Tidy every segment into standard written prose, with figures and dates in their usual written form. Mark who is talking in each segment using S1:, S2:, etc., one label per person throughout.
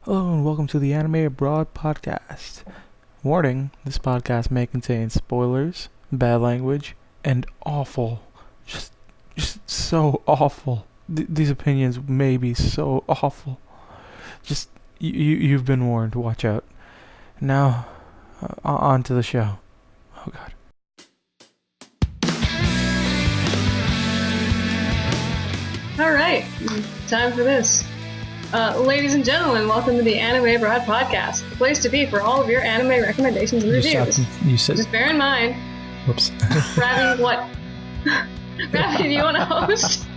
S1: Hello and welcome to the Anime Abroad podcast. Warning, this podcast may contain spoilers, bad language, and awful, just so awful. These opinions may be so awful. Just, you've been warned, watch out. Now, on to the show. Oh god.
S2: Alright, time for this. Ladies and gentlemen, welcome to the Anime Abroad podcast, the place to be for all of your anime recommendations and reviews.
S1: You said...
S2: Just bear in mind...
S1: Whoops.
S2: Ravi, what? Ravi, do you want to host?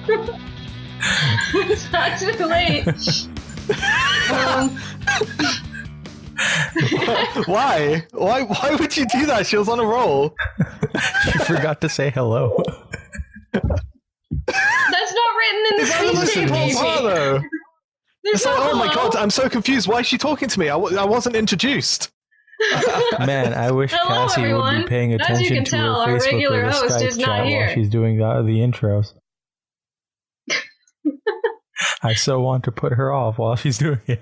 S2: It's not too late.
S3: Why? Why would you do that? She was on a roll.
S1: She forgot to say hello.
S2: That's not written in the speech baby.
S3: It's like, oh my god, I'm so confused. Why is she talking to me? I wasn't introduced.
S1: Man, I wish
S2: Hello,
S1: Cassie
S2: everyone.
S1: would be paying
S2: As you
S1: attention
S2: can
S1: to
S2: tell,
S1: her
S2: our
S1: Facebook
S2: regular
S1: or the
S2: host
S1: Skype
S2: is not
S1: chat
S2: here.
S1: while she's doing the intros. I so want to put her off while she's doing it.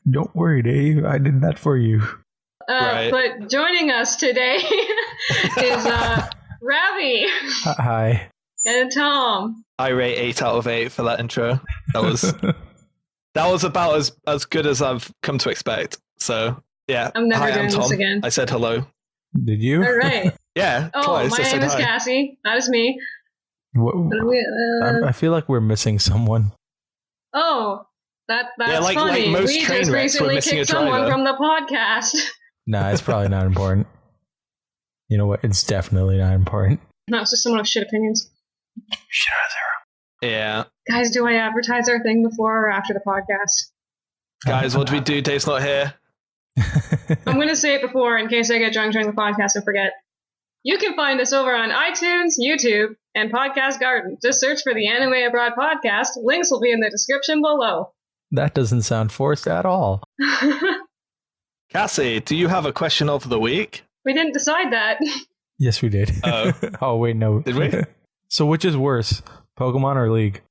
S1: Don't worry, Dave. I did that for you.
S3: Right.
S2: But joining us today is Ravi
S1: Hi.
S2: and Tom.
S3: I rate 8 out of 8 for that intro. That was about as good as I've come to expect. So yeah.
S2: I'm never
S3: Hi,
S2: doing
S3: I'm Tom.
S2: this again.
S3: I said hello.
S1: Did you?
S2: All right.
S3: Yeah.
S2: Oh,
S3: twice.
S2: my
S3: I said
S2: name is
S3: hi.
S2: Cassie. That is me.
S1: I feel like we're missing someone.
S2: Oh, that's
S3: Yeah, like
S2: funny.
S3: most
S2: We
S3: train
S2: just
S3: wrecks, we're
S2: recently
S3: missing a
S2: kicked someone
S3: driver.
S2: from the podcast.
S1: Nah, it's probably not important. You know what? It's definitely not important.
S2: No, it's just someone with shit opinions.
S1: Shit out
S3: Yeah.
S2: Guys, do I advertise our thing before or after the podcast?
S3: Guys, what do we do? Dave's not here.
S2: I'm going to say it before in case I get drunk during the podcast and forget. You can find us over on iTunes, YouTube, and Podcast Garden. Just search for the Anime Abroad podcast. Links will be in the description below.
S1: That doesn't sound forced at all.
S3: Cassie, do you have a question of the week?
S2: We didn't decide that.
S1: Yes, we did.
S3: Oh.
S1: Oh, wait, no.
S3: Did we?
S1: So which is worse, Pokemon or League?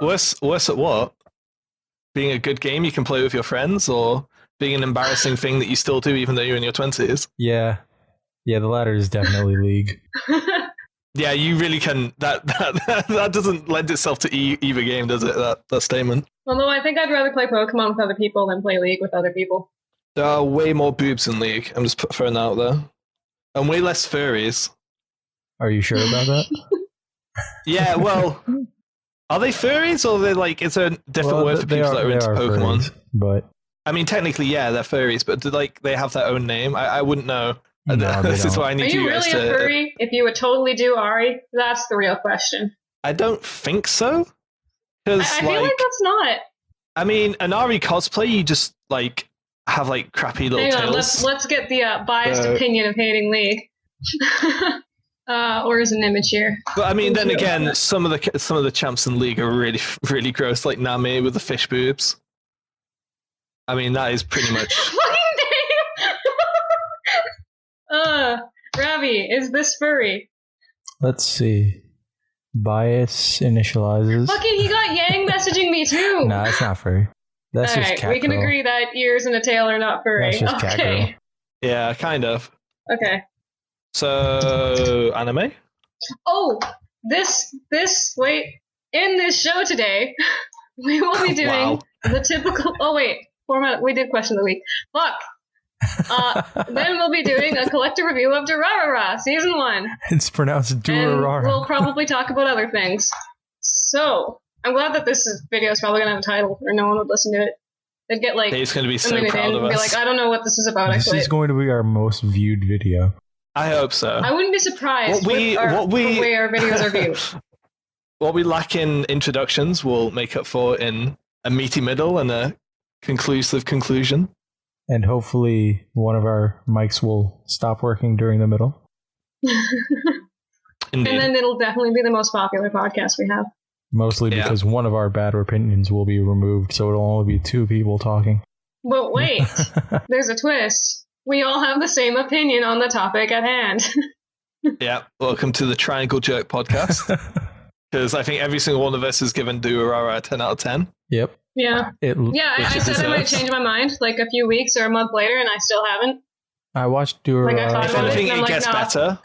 S3: Worse at what? Being a good game you can play with your friends, or being an embarrassing thing that you still do even though you're in your 20s?
S1: Yeah, the latter is definitely League.
S3: Yeah, you really can. That doesn't lend itself to either game, does it? That statement.
S2: Although I think I'd rather play Pokemon with other people than play League with other people.
S3: There are way more boobs in League. I'm just throwing that out there, and way less furries.
S1: Are you sure about that?
S3: Yeah, well, are they furries or are they like? Is there a different word for people that are into Pokemon?
S1: Furries, but
S3: I mean, technically, yeah, they're furries, but do they have their own name? I wouldn't know.
S1: No, they
S3: This is
S1: don't.
S3: why I
S2: Are
S3: need
S2: you
S3: you guys
S2: really a
S3: to.
S2: furry if you would totally do Ari? That's the real question.
S3: I don't think so. Because
S2: I feel like that's not.
S3: I mean, an Ari cosplay, you just like have like crappy little
S2: Hang on,
S3: tails.
S2: let's get the biased opinion of hating League. Or as an image here.
S3: But I mean, then again, some of the champs in League are really really gross, like Nami with the fish boobs. I mean, that is pretty much.
S2: Ravi, is this furry?
S1: let's see. Bias initializes.
S2: Fucking, he got Yang messaging me too.
S1: Nah, it's not furry. That's just
S2: Alright,
S1: cat
S2: we can
S1: girl.
S2: agree that ears and a tail are not furry.
S1: That's just cat girl.
S2: Okay.
S3: Yeah, kind of.
S2: Okay.
S3: So, anime?
S2: Oh, wait. In this show today, we will be doing
S3: Wow.
S2: the typical. Oh wait, format. We did question of the week. Fuck. Then we'll be doing a collective review of Durarara, season 1.
S1: It's pronounced
S2: And
S1: Durarara.
S2: we'll probably talk about other things. So, I'm glad that video is probably going to have a title, or no one would listen to it. They'd get like
S3: Dave's going to be
S2: a
S3: so
S2: minute
S3: proud
S2: in
S3: of
S2: and be
S3: us.
S2: like, I don't know what this is about.
S1: This is going to be our most viewed video.
S3: I hope so.
S2: I wouldn't be surprised
S3: What
S2: the way our videos are viewed.
S3: What we lack in introductions, we'll make up for in a meaty middle and a conclusive conclusion.
S1: And hopefully one of our mics will stop working during the middle.
S3: Indeed.
S2: And then it'll definitely be the most popular podcast we have.
S1: Mostly
S3: Yeah.
S1: because one of our bad opinions will be removed, so it'll only be 2 people talking.
S2: But wait, there's a twist. We all have the same opinion on the topic at hand.
S3: Yeah, welcome to the Triangle Jerk podcast. Because I think every single one of us has given Durarara a 10 out of 10.
S1: Yep.
S2: Yeah. I said I might change my mind like a few weeks or a month later, and I still haven't.
S1: I watched Durarara.
S3: If anything, it gets better.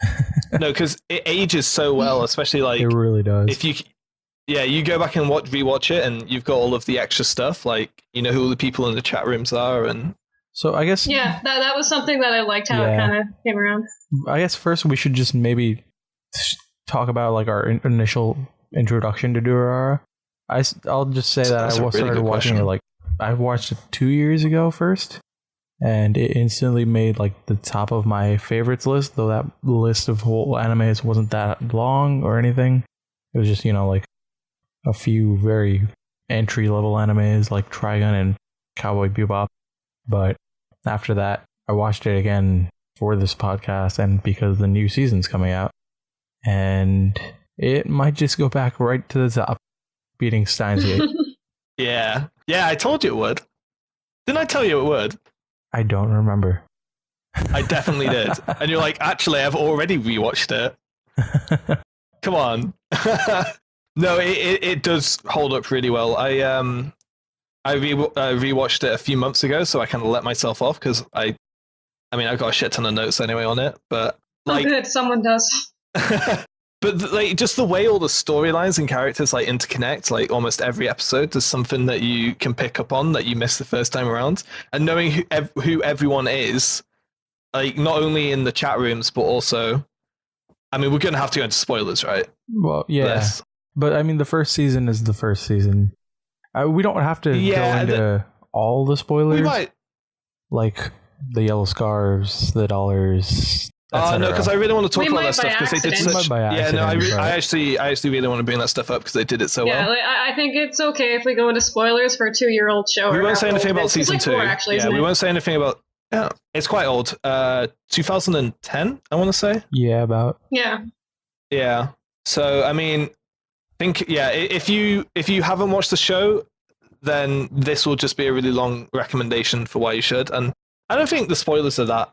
S3: No, because it ages so well, especially like
S1: it really does.
S3: If you go back and rewatch it, and you've got all of the extra stuff, like you know who all the people in the chat rooms are, and
S1: so I guess
S2: that was something that I liked how it kind of came around.
S1: I guess first we should just maybe talk about like our initial introduction to Durarara. I'll just say that I started watching it I watched it 2 years ago first, and it instantly made like the top of my favorites list, though that list of whole animes wasn't that long or anything. It was just, like a few very entry level animes like Trigun and Cowboy Bebop. But after that, I watched it again for this podcast and because the new season's coming out, and it might just go back right to the top, beating Steins Gate.
S3: Yeah, I told you it would. Didn't I tell you it would?
S1: I don't remember.
S3: I definitely did. And you're like, actually, I've already rewatched it. Come on. No, it does hold up really well. I rewatched it a few months ago, so I kind of let myself off because I've got a shit ton of notes anyway on it. But like,
S2: good, someone does.
S3: But like, just the way all the storylines and characters like interconnect, like almost every episode, there's something that you can pick up on that you missed the first time around. And knowing who everyone is, like not only in the chat rooms, but also, we're going to have to go into spoilers, right?
S1: Well, yeah. But the first season is the first season. We don't have to go into all the spoilers. We might. Like the yellow scarves, the dollars. No, because I really want to talk about that stuff because they did such. Yeah, no, I actually really want to bring that stuff up because they did it so well.
S2: Yeah, I think it's okay if we go into spoilers for a 2-year-old show.
S3: We won't say anything about season 2.
S2: 4, actually,
S3: we won't say anything about. Yeah, it's quite old. 2010, I want to say.
S1: Yeah, about.
S2: Yeah.
S3: Yeah. So if you haven't watched the show, then this will just be a really long recommendation for why you should. And I don't think the spoilers are that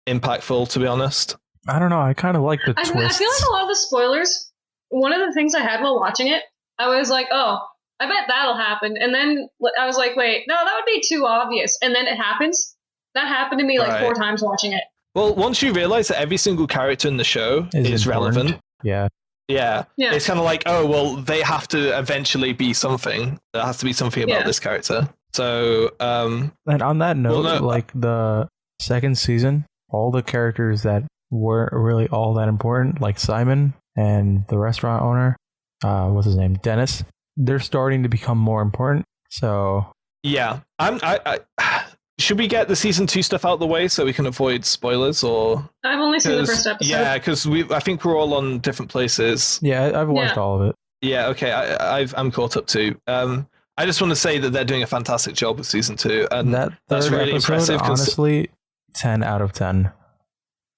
S3: impactful, to be honest.
S1: I don't know. I kind of like the twists.
S2: I feel like a lot of the spoilers, one of the things I had while watching it, I was like, oh, I bet that'll happen. And then I was like, wait, no, that would be too obvious. And then it happens. That happened to me like 4 times watching it.
S3: Well, once you realize that every single character in the show is relevant.
S1: Yeah.
S3: It's kind of like, oh, well, they have to eventually be something. There has to be something about this character. So,
S1: and on that note, like the second season, all the characters that weren't really all that important, like Simon and the restaurant owner, what's his name, Dennis, they're starting to become more important. So
S3: yeah, should we get the season 2 stuff out of the way so we can avoid spoilers? Or
S2: I've only seen the first episode.
S3: Yeah, because I think we're all on different places.
S1: Yeah, I've watched all of it.
S3: Yeah, okay, I'm caught up too. I just want to say that they're doing a fantastic job with season 2, and that's really impressive.
S1: Honestly, 10 out of 10.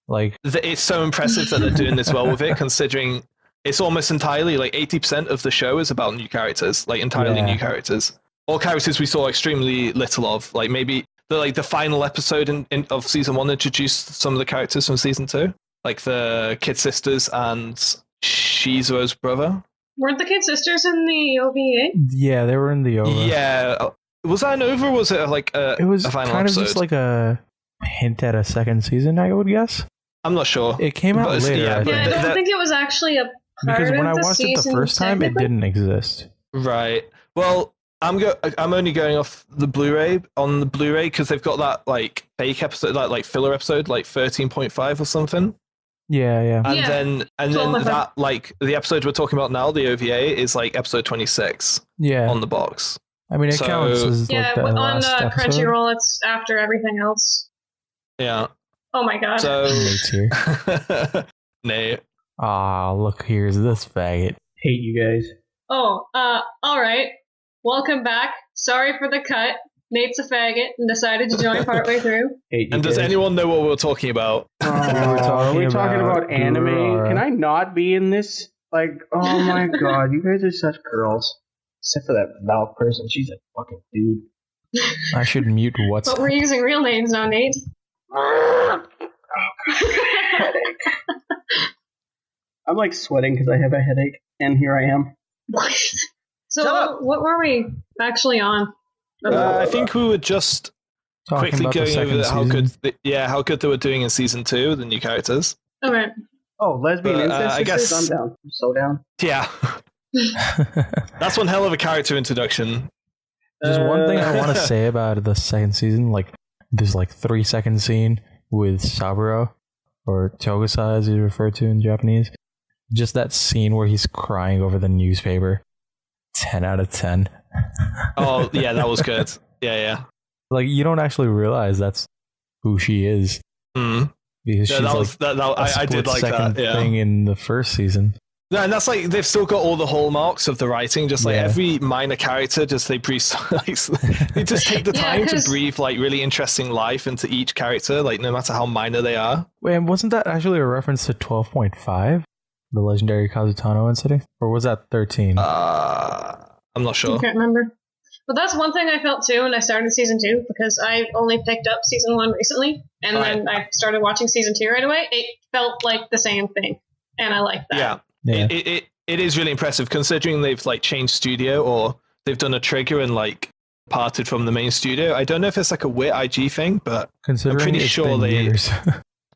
S1: Like,
S3: it's so impressive that they're doing this well with it, considering it's almost entirely like 80% of the show is about new characters, like entirely new characters, or characters we saw extremely little of. Like maybe the final episode of season 1 introduced some of the characters from season 2, like the Kid Sisters and Shizuo's brother.
S2: Weren't the Kid Sisters in the OVA?
S1: Yeah, they were in the OVA.
S3: Yeah, was that an OVA? Or was it like
S1: it was
S3: a final
S1: kind
S3: episode?
S1: of just like a hint at a second season, I would guess.
S3: I'm not sure.
S1: It came out later.
S2: I don't think it was actually a part
S1: because when
S2: of
S1: I watched it the first time, it didn't exist.
S3: Right. Well, I'm only going off the Blu-ray on the Blu-ray because they've got that like fake episode, like filler episode, like 13.5 or something.
S1: Yeah.
S3: And then that like the episode we're talking about now, the OVA, is like episode 26. Yeah. On the box.
S1: It counts as like the
S2: on
S1: episode.
S2: Crunchyroll, it's after everything else.
S3: Yeah.
S2: Oh my god.
S3: So
S1: Nate's here.
S3: Nate.
S1: Look, here's this faggot.
S4: Hate you guys.
S2: Oh, all right. Welcome back. Sorry for the cut. Nate's a faggot and decided to join partway through.
S3: And does anyone know what we're talking about?
S4: Are we talking about anime? Can I not be in this? Like, oh my god, you guys are such girls. Except for that Valk person, she's a fucking dude.
S1: I should mute what's.
S2: But we're using real names now, Nate.
S4: Headache. I'm like sweating because I have a headache, and here I am.
S2: So what were we actually on?
S3: I think we were just
S1: Talking
S3: quickly
S1: about the
S3: going over
S1: second
S3: how
S1: season.
S3: good, how good they were doing in season 2, the new characters.
S2: Okay.
S4: Oh, lesbian incest
S3: I guess-
S4: sisters? I'm down. I'm so down.
S3: Yeah, that's one hell of a character introduction.
S1: There's one thing I want to say about the second season. Like, there's like 3-second scene with Saburo, or Togasa as he's referred to in Japanese. Just that scene where he's crying over the newspaper. 10 out of 10.
S3: Oh, yeah, that was good. Yeah.
S1: Like, you don't actually realize that's who she is.
S3: Mm.
S1: Because
S3: Yeah,
S1: she's
S3: that
S1: like
S3: was that. I did like
S1: split-second
S3: that. Yeah.
S1: thing in the first season.
S3: No, and that's like they've still got all the hallmarks of the writing. Just like
S1: Yeah.
S3: every minor character, just they breathe. They just take the
S2: Yeah,
S3: time to
S2: 'cause-
S3: breathe like really interesting life into each character, like no matter how minor they are.
S1: Wait, and wasn't that actually a reference to 12.5? The legendary Kazutano incident? Or was that 13?
S3: I'm not
S2: I
S3: sure.
S2: can't remember. But that's one thing I felt too when I started season 2, because I only picked up season 1 recently, and then I started watching season 2 right away. It felt like the same thing, and I like that.
S3: Yeah.
S1: Yeah.
S3: It is really impressive considering they've like changed studio or they've done a trigger and like parted from the main studio. I don't know if it's like a weird IG thing, but
S1: Considering
S3: pretty
S1: it's
S3: sure
S1: been
S3: they-
S1: years.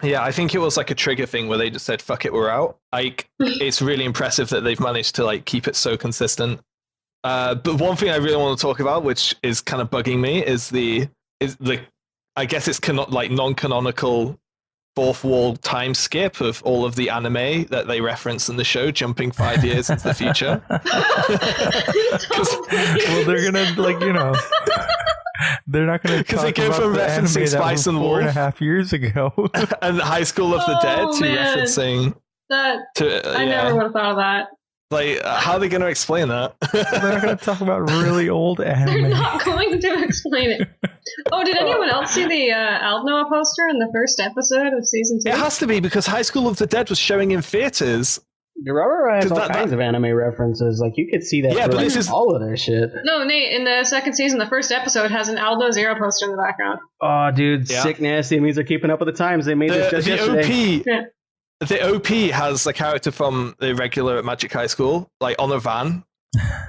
S3: yeah, I think it was like a trigger thing where they just said, fuck it, we're out. Like, it's really impressive that they've managed to like keep it so consistent. But one thing I really want to talk about, which is kind of bugging me, is the I guess it's like non-canonical fourth wall time skip of all of the anime that they reference in the show, jumping 5 years into the future.
S1: Well, they're gonna, like, you know, they're not gonna
S3: 'Cause they
S1: talk
S3: go
S1: about
S3: from
S1: the anime
S3: referencing
S1: that
S3: Spice
S1: was
S3: and
S1: 4.5
S3: Wolf.
S1: years ago.
S3: And High School of the Dead
S2: Oh,
S3: to
S2: man.
S3: referencing
S2: That
S3: to
S2: I never would have thought of that.
S3: like how are they going to explain that?
S1: They're not gonna talk about really old
S2: They're
S1: anime.
S2: not going to explain it. Oh, did anyone else see the Aldnoah poster in the first episode of season 2?
S3: It has to be because High School of the Dead was showing in theaters.
S4: Durarara has
S3: 'Cause
S4: all kinds of anime references. Like, you could see that
S3: Yeah,
S4: for
S3: but
S4: like,
S3: this is-
S4: all of their shit.
S2: No, Nate, in the second season, the first episode has an Aldo Zero poster in the background.
S4: Oh, dude,
S3: Yeah.
S4: sick nasty. It means they're keeping up with the times. They made this just
S3: The
S4: yesterday.
S3: OP,
S2: Yeah.
S3: the OP has a character from the regular Magic High School, like on a van,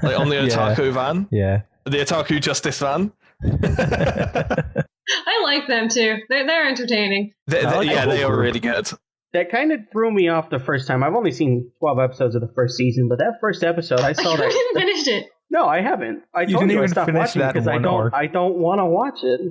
S3: like on the
S1: Yeah.
S3: Otaku van,
S1: Yeah.
S3: the Otaku Justice van.
S2: I like them too. They're entertaining.
S1: I like the
S3: They
S1: whole
S3: are
S1: group.
S3: really good.
S4: That kind of threw me off the first time. I've only seen 12 episodes of the first season, but that first episode, I saw
S2: You
S4: that.
S2: haven't finished it.
S4: No, I haven't. I
S1: You
S4: told
S1: didn't
S4: you I
S1: even
S4: stopped
S1: finish
S4: watching
S1: that
S4: because I
S1: one arc.
S4: don't want to watch it.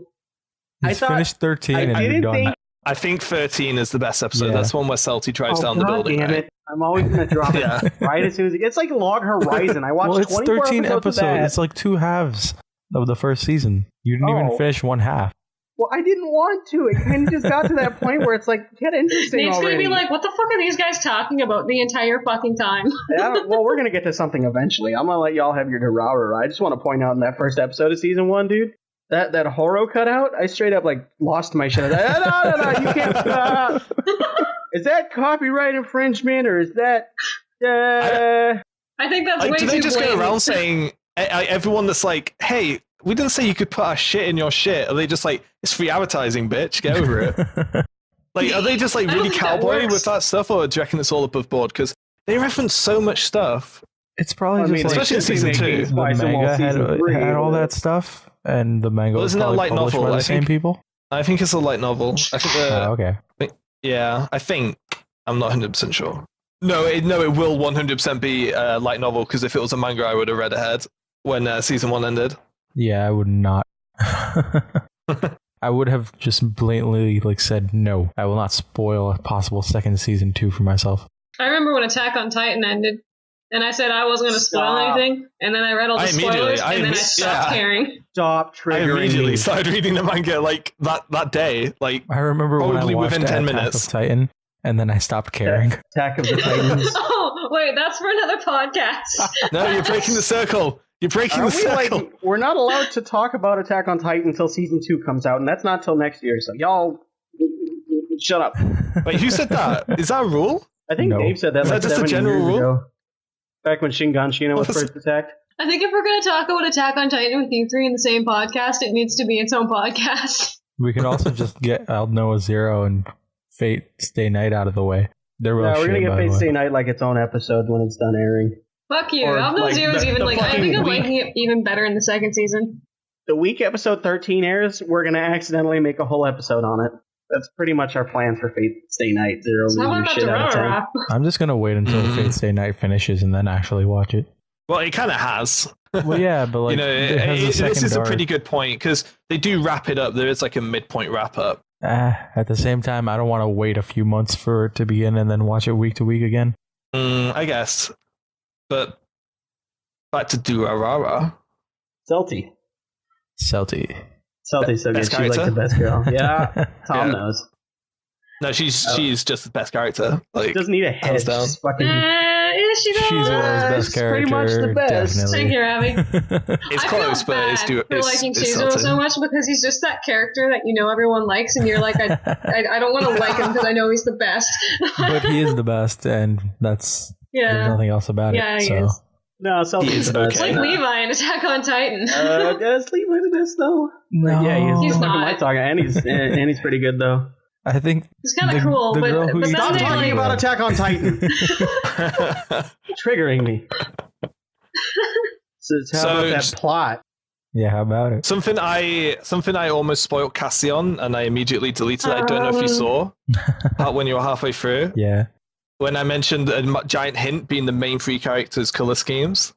S4: I
S1: He's
S4: thought-
S1: finished 13
S4: I
S1: and you're
S4: didn't
S1: done.
S4: think.
S3: I think 13 is the best episode.
S1: Yeah.
S3: That's one where Salty drives down the
S4: God
S3: building.
S4: damn
S3: right?
S4: it! I'm always gonna drop
S3: Yeah.
S4: it right as soon as it's like Log Horizon. I watched
S1: Well, it's
S4: 24
S1: 13
S4: episodes. Of that.
S1: episodes. It's like 2 halves of the first season. You didn't even
S4: Oh.
S1: finish one half.
S4: Well, I didn't want to. It kind of just got to that point where it's like, get interesting
S2: Nate's
S4: already.
S2: gonna be like, what the fuck are these guys talking about the entire fucking time?
S4: Well, we're gonna get to something eventually. I'm gonna let y'all have your Durarara. I just want to point out in that first episode of season 1, dude, that horror cutout, I straight up like lost my shit. I was like, no, you can't stop. Is that copyright infringement or is that?
S2: I think that's
S3: Like,
S2: way
S3: do
S2: too
S3: they just go
S2: blatant.
S3: around saying everyone that's like, hey, we didn't say you could put our shit in your shit? Are they just like, it's free advertising, bitch, get over it? Like, are they just like
S2: I don't
S3: really
S2: think that
S3: cowboy
S2: works.
S3: with that stuff, or do you reckon it's all above board? Because they reference so much stuff.
S1: It's probably
S4: I
S1: just
S4: mean,
S1: like
S3: especially in season two.
S1: the
S4: Spice and
S1: manga
S4: Wolf season 3,
S1: had all
S4: but-
S1: that stuff, and the manga
S3: Well,
S1: was
S3: isn't that a
S1: probably
S3: light
S1: published
S3: novel?
S1: by
S3: I
S1: the same
S3: think-
S1: people.
S3: I think it's a light novel. I think
S1: Okay.
S3: yeah, I think I'm not 100% sure. No, it will 100% be a light novel because if it was a manga, I would have read ahead when season 1 ended.
S1: Yeah, I would not. I would have just blatantly like said no. I will not spoil a possible second season 2 for myself.
S2: I remember when Attack on Titan ended, and I said I wasn't going to spoil
S4: Stop.
S2: anything, and then I read all the spoilers, and then I stopped caring.
S4: Stop
S3: I
S4: triggering
S3: immediately
S4: me.
S3: started reading the manga like that day. Like,
S1: I remember when I
S3: Probably
S1: watched
S3: within 10
S1: Attack
S3: minutes.
S1: of Titan, and then I stopped caring.
S4: Attack of the Titans.
S2: Oh, wait, that's for another podcast.
S3: no, you're breaking the circle. You're breaking
S4: Are
S3: the
S4: we
S3: circle.
S4: like? We're not allowed to talk about Attack on Titan until season 2 comes out, and that's not till next year. So y'all, shut up.
S3: Wait, who said that? Is that a rule?
S4: I think
S1: No.
S4: Dave said that
S3: Is
S4: like
S3: that just a
S4: 7
S3: general
S4: years
S3: rule?
S4: ago. Back when Shingon Shina was
S3: What's-
S4: first attacked.
S2: I think if we're going to talk about Attack on Titan with you three in the same podcast, it needs to be its own podcast.
S1: We can also just get Aldnoah Zero and Fate Stay Night out of the way. They're real
S4: Yeah, we're
S1: shit,
S4: gonna get
S1: by the
S4: Fate
S1: way.
S4: Stay Night like its own episode when it's done airing.
S2: Fuck you.
S4: Or,
S2: I'll know
S4: like,
S2: Zero's
S4: the-
S2: even
S4: the
S2: like, I think
S4: fucking
S2: I'm
S4: week.
S2: liking it even better in the second season.
S4: the week episode 13 airs, we're going to accidentally make a whole episode on it. That's pretty much our plan for Fate Stay Night. Zero
S2: So how
S4: losing
S2: about
S4: shit out of 10.
S2: Durarara?
S1: I'm just gonna wait until Fate Stay Night finishes and then actually watch it.
S3: Well, it kind of has.
S1: Well, yeah, but like
S3: You know,
S1: it has a second
S3: this is a
S1: arc.
S3: pretty good point because they do wrap it up. There is like a midpoint wrap up.
S1: At the same time, I don't want to wait a few months for it to begin and then watch it week to week again.
S3: I guess. But back to Durarara.
S4: Celty.
S1: Celty.
S4: Celty's so good.
S3: Best
S4: She's like
S3: character?
S4: the best girl. Yeah, Tom
S3: Yeah.
S4: knows.
S3: No, she's just the best character. Like,
S4: Doesn't need a head.
S3: hands down.
S4: She's fucking.
S2: Yeah, she does.
S1: She's Laura's best character.
S4: pretty much the best.
S1: Definitely.
S2: Thank you, Ravi.
S3: It's
S2: I
S3: close,
S2: feel
S3: but it's
S2: bad for liking
S3: it's
S2: Cesaro
S3: Celtic.
S2: so much because he's just that character that you know everyone likes, and you're like, I don't want to like him because I know he's the best.
S1: But he is the best, and there's
S2: Yeah,
S1: nothing else about
S2: Yeah,
S1: it.
S2: he
S1: So
S2: is.
S4: No, Celty's
S3: He is
S4: the best.
S2: It's like Levi in Attack on Titan.
S4: Does Levi the best though?
S1: no,
S4: Yeah,
S2: He's
S4: the fuck
S2: not.
S4: am I talking? And he's pretty good though.
S1: I think
S2: He's kind of
S1: the-
S2: cool,
S1: the
S2: but
S1: girl who
S2: then
S1: you
S4: Stop
S2: they
S1: talking
S4: talking
S2: like,
S4: about Attack on Titan. Triggering me. So how
S3: So
S4: about that
S3: just-
S4: plot?
S1: Yeah, how about it?
S3: Something I almost spoiled Cassie on, and I immediately deleted it. I don't know if you saw when you were halfway through.
S1: Yeah.
S3: When I mentioned a giant hint being the main three characters' color schemes.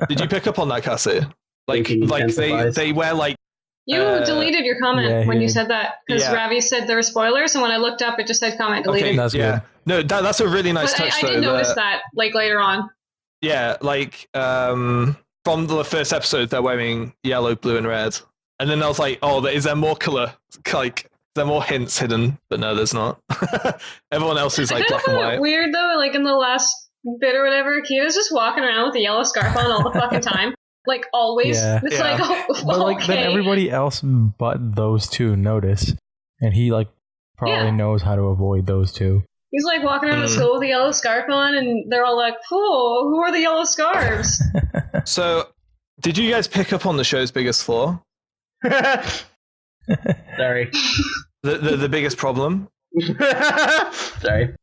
S3: Did you pick up on that, Cassie? Like
S4: Thinking intensifies.
S3: they wear like
S2: you deleted your comment
S1: Yeah,
S2: when
S1: he
S2: you
S1: did.
S2: said that because
S3: Yeah.
S2: Ravi said there were spoilers, and when I looked up, it just said comment deleted.
S3: okay,
S1: That's
S3: yeah.
S1: good.
S3: No, that's a really nice
S2: But
S3: touch
S2: I
S3: though.
S2: did notice that like later on.
S3: Yeah, like from the first episode, they're wearing yellow, blue, and red, and then I was like, oh, is there more color? Like, is there more hints hidden? But no, there's not. Everyone else is like
S2: I
S3: black
S2: kind
S3: and
S2: of
S3: white.
S2: find it weird though, like in the last bit or whatever, Kina's just walking around with a yellow scarf on all the fucking time. Like always.
S1: Yeah.
S2: It's
S3: Yeah.
S2: like, oh,
S1: But like then
S2: okay.
S1: everybody else but those two notice, and he like probably
S2: Yeah.
S1: knows how to avoid those two.
S2: He's like walking around the school with a yellow scarf on, and they're all like, "Cool, who are the yellow scarves?"
S3: So, did you guys pick up on the show's biggest flaw?
S4: Sorry.
S3: The biggest problem?
S4: Sorry.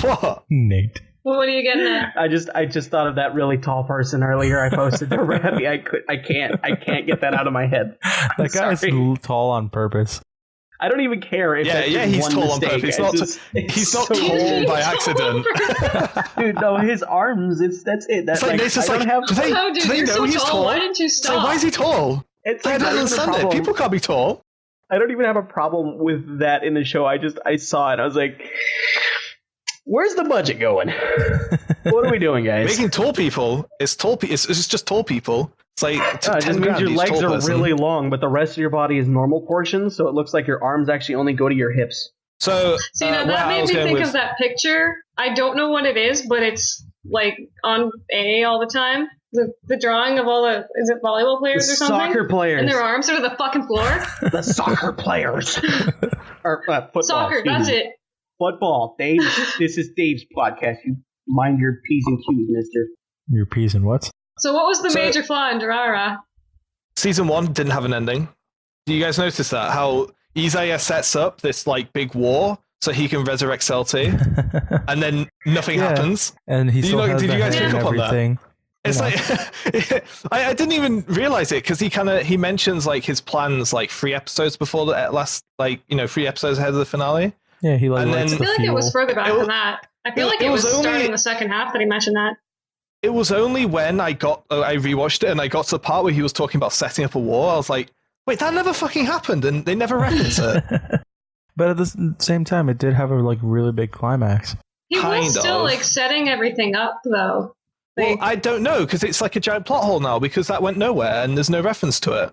S3: What?
S1: Nate.
S2: What are you getting at?
S4: I just thought of that really tall person earlier. I posted to Ravi. I can't get that out of my head.
S1: That guy's
S4: Sorry.
S1: tall on purpose.
S4: I don't even care if that's just
S3: he's
S4: one
S3: tall on
S4: mistake.
S3: purpose.
S4: It's
S3: He's not
S4: so
S3: tall
S4: weird.
S3: by accident.
S4: Dude, no, his arms. That's it. That's
S3: It's like,
S4: like,
S3: Nate's just
S4: I
S3: like,
S4: don't have.
S3: do they,
S2: Oh, dude,
S3: do they
S2: you're
S3: know
S2: so
S3: he's
S2: tall.
S3: tall?
S2: Why didn't you
S3: So
S2: stop?
S3: why is he tall?
S4: It's
S3: I
S4: like
S3: don't
S4: not even a
S3: understand it.
S4: problem.
S3: People can't be tall.
S4: I don't even have a problem with that in the show. I saw it. I was like, where's the budget going? What are we doing, guys?
S3: Making tall people is tall. It's just tall people. It's like
S4: It just
S3: 10
S4: means
S3: grand
S4: your
S3: each
S4: legs
S3: tall
S4: are
S3: person.
S4: really long, but the rest of your body is normal portions, so it looks like your arms actually only go to your hips.
S3: So
S2: See, now
S3: where
S2: that
S3: I
S2: made
S3: was
S2: me
S3: going
S2: think
S3: with-
S2: of that picture. I don't know what it is, but it's like on A all the time. The drawing of all the is it volleyball
S4: The
S2: players or something?
S4: soccer players.
S2: And their arms are to the fucking floor.
S4: The soccer players. Or football.
S2: Soccer,
S4: excuse
S2: that's
S4: me.
S2: it.
S4: Football. Dave, this is Dave's podcast. You mind your P's and Q's, mister.
S1: Your P's and what's?
S2: So what was the
S3: So-
S2: major flaw in Durarara?
S3: Season 1 didn't have an ending. Do you guys notice that? How Isaiah sets up this like big war so he can resurrect Celti, and then nothing
S1: Yeah.
S3: happens.
S1: And he
S3: Did you
S1: still
S3: know-
S1: has
S3: did
S1: the
S3: you guys
S1: head
S3: pick
S1: and
S3: up on that?
S1: everything.
S3: It's
S1: You
S3: like I didn't even realize it because he mentions like his plans like 3 episodes before the last 3 episodes ahead of the finale.
S1: Yeah, he like
S3: And
S1: lights
S3: then-
S1: the
S2: I feel like
S1: fuel.
S2: it was further back
S3: It was-
S2: than that. I feel like
S3: it
S2: it was
S3: was only-
S2: starting the second half that he mentioned that.
S3: It was only when I rewatched it and I got to the part where he was talking about setting up a war. I was like, wait, that never fucking happened, and they never reference it.
S1: But at the same time, it did have a like really big climax.
S2: He
S3: Kind
S2: was still
S3: of.
S2: like setting everything up though.
S3: Well,
S2: Like,
S3: I don't know because it's like a giant plot hole now because that went nowhere and there's no reference to it.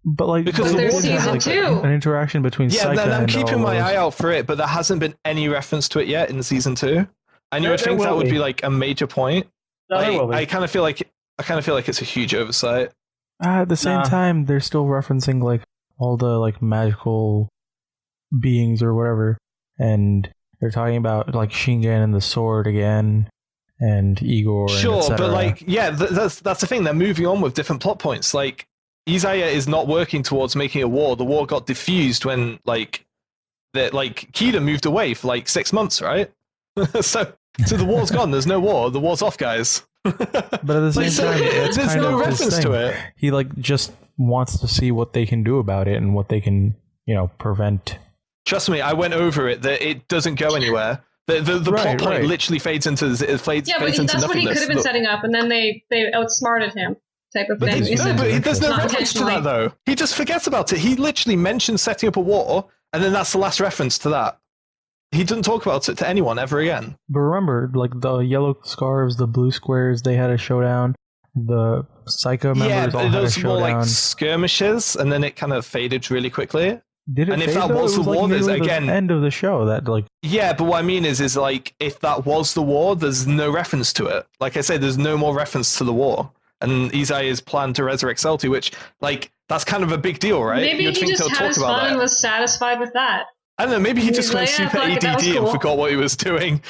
S1: But like,
S3: Because
S1: there
S3: there's
S1: did have,
S2: season
S1: like,
S2: 2.
S1: an interaction between
S3: Yeah,
S1: Psyche
S3: and I'm
S1: and
S3: keeping
S1: all
S3: my
S1: those.
S3: eye out for it, but there hasn't been any reference to it yet in season 2. And you would
S4: There
S3: think that
S4: will
S3: would
S4: be.
S3: be like a major point.
S4: No, there will be.
S3: I kind of feel like it's a huge oversight.
S1: At the same
S4: Nah.
S1: time, they're still referencing like all the like magical beings or whatever, and they're talking about like Shingen and the sword again, and Igor.
S3: Sure,
S1: and et
S3: but
S1: cetera.
S3: like, yeah, that's the thing. They're moving on with different plot points. Like, Isaiah is not working towards making a war. The war got diffused when Kida moved away for like 6 months, right? so the war's gone. There's no war. The war's off, guys.
S1: But at the same
S3: so
S1: time, that's
S3: there's
S1: kind
S3: no
S1: of his
S3: reference
S1: thing.
S3: to it.
S1: He like just wants to see what they can do about it and what they can, prevent.
S3: Trust me, I went over it. That it doesn't go anywhere. The plot point literally fades into
S2: but that's what he could have been setting up, and then they outsmarted him, type of thing.
S3: But there's no reference to that though. He just forgets about it. He literally mentions setting up a war, and then that's the last reference to that. He didn't talk about it to anyone ever again.
S1: But remember, like the yellow scarves, the blue squares, they had a showdown. The Psycho members all had a showdown. Yeah, those more like
S3: skirmishes, and then it kind of faded really quickly.
S1: Did it
S3: and
S1: fade,
S3: if that was the war, there's again
S1: the end of the show that like.
S3: Yeah, but what I mean is like if that was the war, there's no reference to it. Like I said, there's no more reference to the war, and Isaiah's plan to resurrect Celti, which like that's kind of a big deal, right?
S2: Maybe he just had his fun and was satisfied with that.
S3: I don't know, maybe he just went super ADD and forgot what he was doing.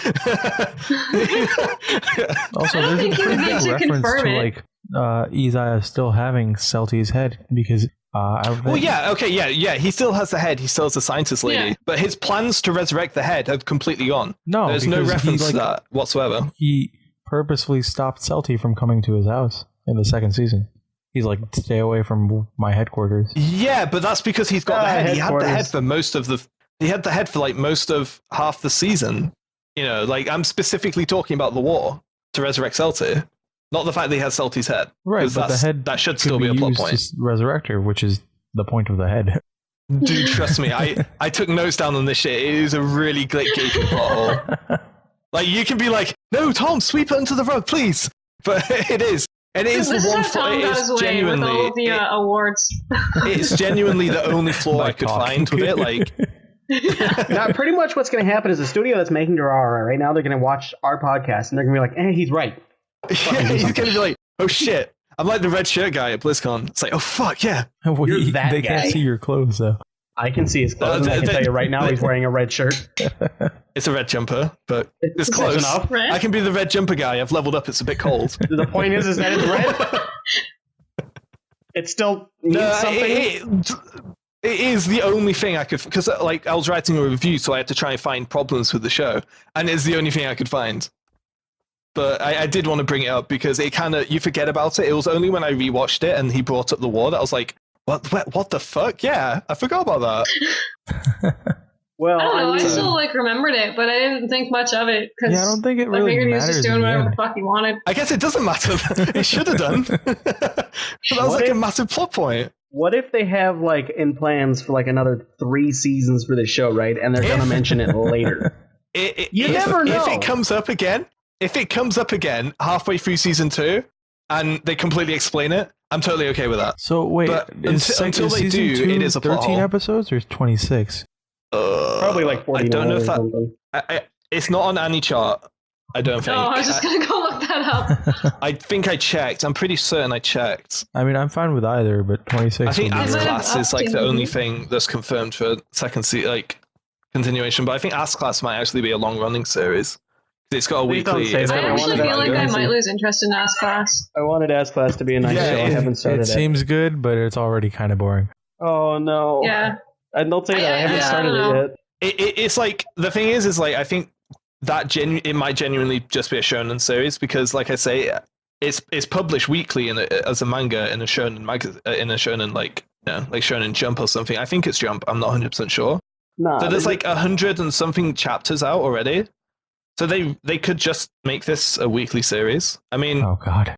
S1: Also, there's a pretty big reference to like Isaiah still having Celti's head because he still has the head, he still has the scientist lady, but his plans to resurrect the head have completely gone. No, there's no reference to that whatsoever. He purposefully stopped Celti from coming to his house in the second season. He's like, stay away from my headquarters.
S3: Yeah, but that's because he's got the head. He had the head for most of the... He had the head for like most of half the season. Like I'm specifically talking about the war to resurrect Celti, not the fact that he has Celti's head.
S1: Right, but the head
S3: that should still be a plot point.
S1: To resurrect her, which is the point of the head.
S3: Dude, trust me, I took notes down on this shit. It is a really gaping plot hole. Like you can be like, no, Tom, sweep it under the rug, please. But it is. And it is the one flaw. It is genuinely
S2: with all the awards.
S3: It's genuinely the only flaw I could find with it. Like.
S4: Now, pretty much what's going to happen is the studio that's making Durarara right now, they're going to watch our podcast and they're going to be like, he's right.
S3: Yeah, he's going to be like, oh shit, I'm like the red shirt guy at BlizzCon. It's like, oh fuck, yeah.
S4: You're that
S1: they
S4: guy.
S1: Can't see your clothes though.
S4: I can see his clothes. I can tell you right now he's wearing a red shirt.
S3: It's a red jumper, but it's close
S4: enough.
S2: Red?
S3: I can be the red jumper guy. I've leveled up. It's a bit cold.
S4: The point is that it's red. It still means something.
S3: It is the only thing I could, because like I was writing a review, so I had to try and find problems with the show, and it's the only thing I could find. But I did want to bring it up because it kind of, you forget about it. It was only when I rewatched it and he brought up the war that I was like, what the fuck? Yeah, I forgot about that.
S4: Well,
S2: I don't know. I still remembered it, but I didn't think much of it because
S1: I don't think it really
S2: figured
S1: matters.
S2: He was just doing whatever the fuck he wanted.
S3: I guess it doesn't matter. It should have done. That was a massive plot point.
S4: What if they have in plans for another 3 seasons for this show, right? And they're going to mention it later. You never know.
S3: If it comes up again halfway through season 2, and they completely explain it, I'm totally okay with that.
S1: So wait,
S3: until they do, it is a plot
S1: 13
S3: hole.
S1: episodes or 26?
S4: Probably 49.
S3: I don't know if that. It's not on any chart. I don't think.
S2: Oh, I was just gonna go look that up.
S3: I think I checked. I'm pretty certain I checked.
S1: I mean, I'm fine with either, but 26.
S3: I think Ass Class is the only thing that's confirmed for second continuation. But I think Ass Class might actually be a long-running series. It's got a weekly.
S2: I actually feel like I might lose interest in Ass Class.
S4: I wanted Ass Class to be a nice show. I haven't started it.
S1: It seems good, but it's already kind of boring.
S4: Oh no.
S2: Yeah.
S4: And don't say that. I haven't started it
S3: yet. It's the thing is I think that it might genuinely just be a shonen series because, like I say, it's published weekly as a manga in a shonen like Shonen Jump or something. I think it's Jump. I'm not 100% sure.
S4: No.
S3: So there's 100 and something chapters out already. So they could just make this a weekly series. I mean,
S1: oh god,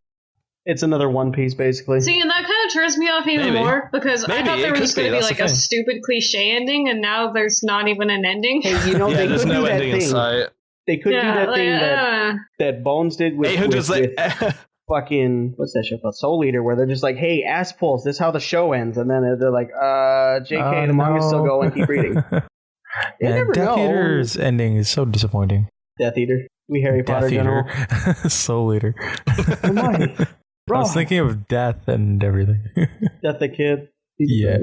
S4: it's another One Piece basically.
S2: See, and that kind of turns me off even more because I thought there was going to be a stupid cliche ending, and now there's not even an ending.
S4: Hey, they
S3: there's
S4: could
S3: no
S4: do
S3: ending
S4: that thing.
S3: Inside.
S4: They could do that thing that Bones did with fucking, what's that show called? Soul Eater, where they're just like, hey, ass pulls, this is how the show ends. And then they're like, JK, the manga's still going, keep reading.
S1: Death Eater's ending is so disappointing.
S4: Death Eater. We Harry Potter general.
S1: Soul Eater.
S4: Come on.
S1: I was thinking of Death and everything.
S4: Death the Kid.
S1: Yeah.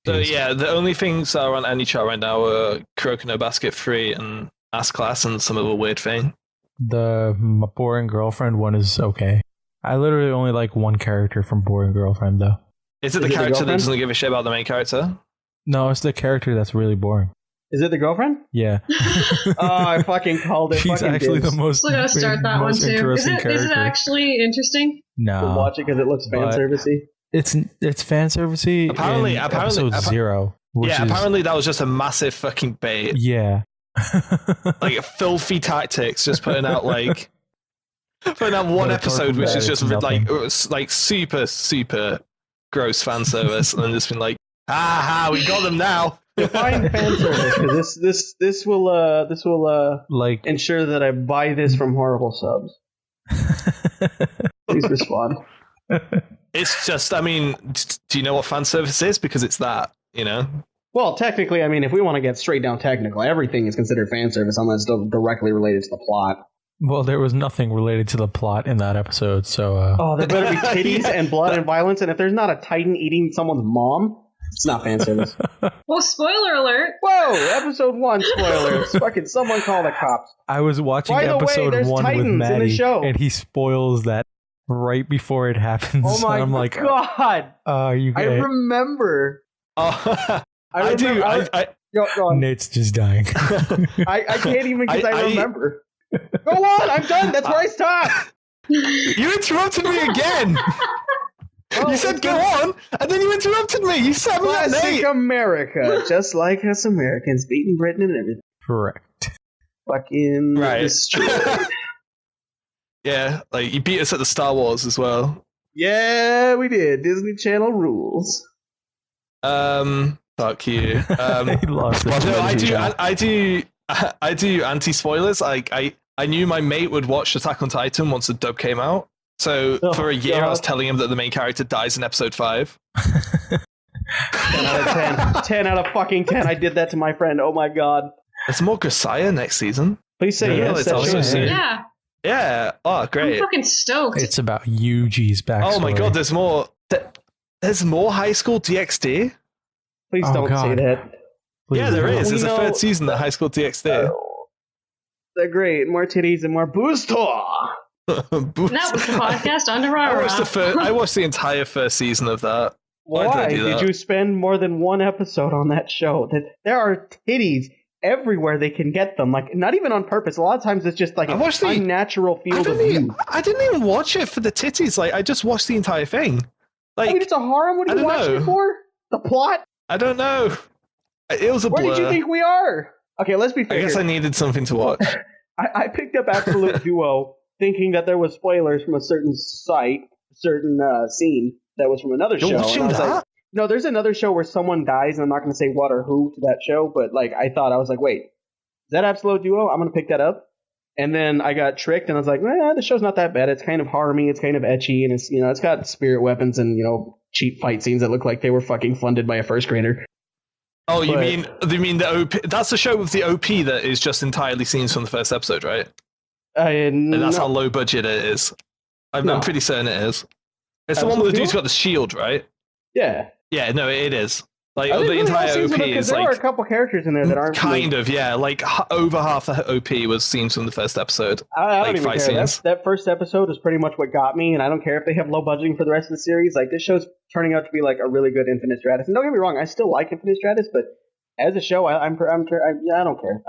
S3: So the only things that are on any chart right now are Kuroko no Basket 3 and Ass Class and some other weird thing.
S1: The Boring Girlfriend one is okay. I literally only like one character from Boring Girlfriend, though.
S3: Is it the character that doesn't give a shit about the main character?
S1: No, it's the character that's really boring.
S4: Is it the girlfriend?
S1: Yeah.
S4: Oh, I fucking called it.
S1: She's actually the most.
S2: We're gonna start that one too. Is it actually interesting?
S1: No.
S4: Watch it because it looks fan servicey.
S1: It's fan servicey.
S3: Apparently,
S1: episode 0.
S3: Apparently that was just a massive fucking bait.
S1: Yeah.
S3: Like filthy tactics, just putting out one episode which is just like super gross fan service, and then just been like, we got them now.
S4: Define fan service, because this will
S1: like
S4: ensure that I buy this from horrible subs. Please respond.
S3: It's just, I mean, do you know what fan service is? Because it's that, you know.
S4: Well, technically, I mean, if we want to get straight down technical, everything is considered fan service unless it's directly related to the plot.
S1: Well, there was nothing related to the plot in that episode, so...
S4: there better be titties and blood and violence, and if there's not a Titan eating someone's mom, it's not fan service.
S2: Well, spoiler alert!
S4: Whoa! Episode 1 spoilers. Fucking someone call the cops.
S1: I was watching episode 1 with Maddie, and he spoils that right before it happens.
S4: Oh my
S1: I'm like,
S4: god!
S1: You
S4: I remember. I do. Go on.
S1: Nate's just dying.
S4: I can't even because I remember. Go on, I'm done. That's where I stopped.
S3: You interrupted me again. You said go on, and then you interrupted me. You said me up,
S4: Classic America, just like us Americans beating Britain and everything.
S1: Correct.
S4: Fucking
S3: right.
S4: Destroyed.
S3: Yeah, like you beat us at the Star Wars as well.
S4: Yeah, we did. Disney Channel rules.
S3: Fuck you. I do anti-spoilers. I knew my mate would watch Attack on Titan once the dub came out. So for a year, I was telling him that the main character dies in episode 5.
S4: 10 out of 10. 10 out of fucking 10. I did that to my friend. Oh my god.
S3: There's more Grisaya next season.
S4: Please say yes.
S2: Yeah.
S3: Yeah. Oh, great.
S2: I'm fucking stoked.
S1: It's about Yuji's backstory.
S3: Oh my god, there's more. There's more High School DxD?
S4: Please don't say that.
S1: Please
S3: yeah, there
S1: don't.
S3: is. There's a third season of High School DxD.
S4: They're great. More titties and more booster.
S2: That was the podcast on Durarara.
S3: I watched the entire first season of that.
S4: Why did you spend more than one episode on that show? There are titties everywhere they can get them. Like, not even on purpose. A lot of times it's just like an unnatural field of view.
S3: I didn't even watch it for the titties. Like, I just watched the entire thing. Like,
S4: I mean, it's a horror. What are you watching it for? The plot?
S3: I don't know. It was a blur.
S4: Where did you think we are? Okay, let's be fair.
S3: I guess I needed something to watch.
S4: I picked up Absolute Duo thinking that there was spoilers from a certain site, certain scene that was from another show.
S3: You're watching that?
S4: Like, no, there's another show where someone dies, and I'm not going to say what or who to that show, but like I was like, wait, is that Absolute Duo? I'm going to pick that up. And then I got tricked, and I was like, the show's not that bad. It's kind of harmy, it's kind of etchy, and it's it's got spirit weapons and cheap fight scenes that look like they were fucking funded by a first grader.
S3: Oh, you mean the OP? That's the show with the OP that is just entirely scenes from the first episode, right? And that's how low budget it is. I'm pretty certain it is. It's the one where the dude's got the shield, right?
S4: Yeah.
S3: Yeah, no, it is. Like the entire OP is
S4: there
S3: like
S4: are a couple characters in there that aren't
S3: kind of, yeah. Like over half the OP was scenes from the first episode.
S4: I don't even
S3: fight
S4: care.
S3: scenes.
S4: That first episode is pretty much what got me, and I don't care if they have low budgeting for the rest of the series. Like, this show's turning out to be like a really good Infinite Stratus. And don't get me wrong, I still like Infinite Stratus, but as a show, I don't care. I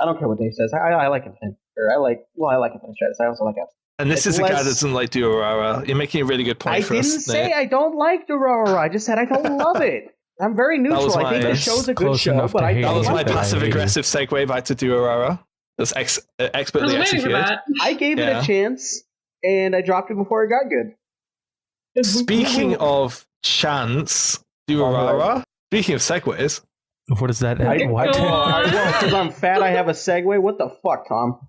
S4: don't care what Dave says. I like Infinite. I like Infinite Stratus. I also like Absolute.
S3: And this is a guy that doesn't like Durarara. You're making a really good point for us.
S4: I didn't say I don't like Durarara. I just said I don't love it. I'm very neutral. I think the show's a good show, but I don't.
S3: That was my
S4: like
S3: passive-aggressive segue back to Durarara. That's expertly executed.
S4: I gave it a chance, and I dropped it before it got good.
S3: Speaking of chance, Durarara. Speaking of segues.
S1: What is that?
S4: What? Because I'm fat, I have a segue? What the fuck, Tom?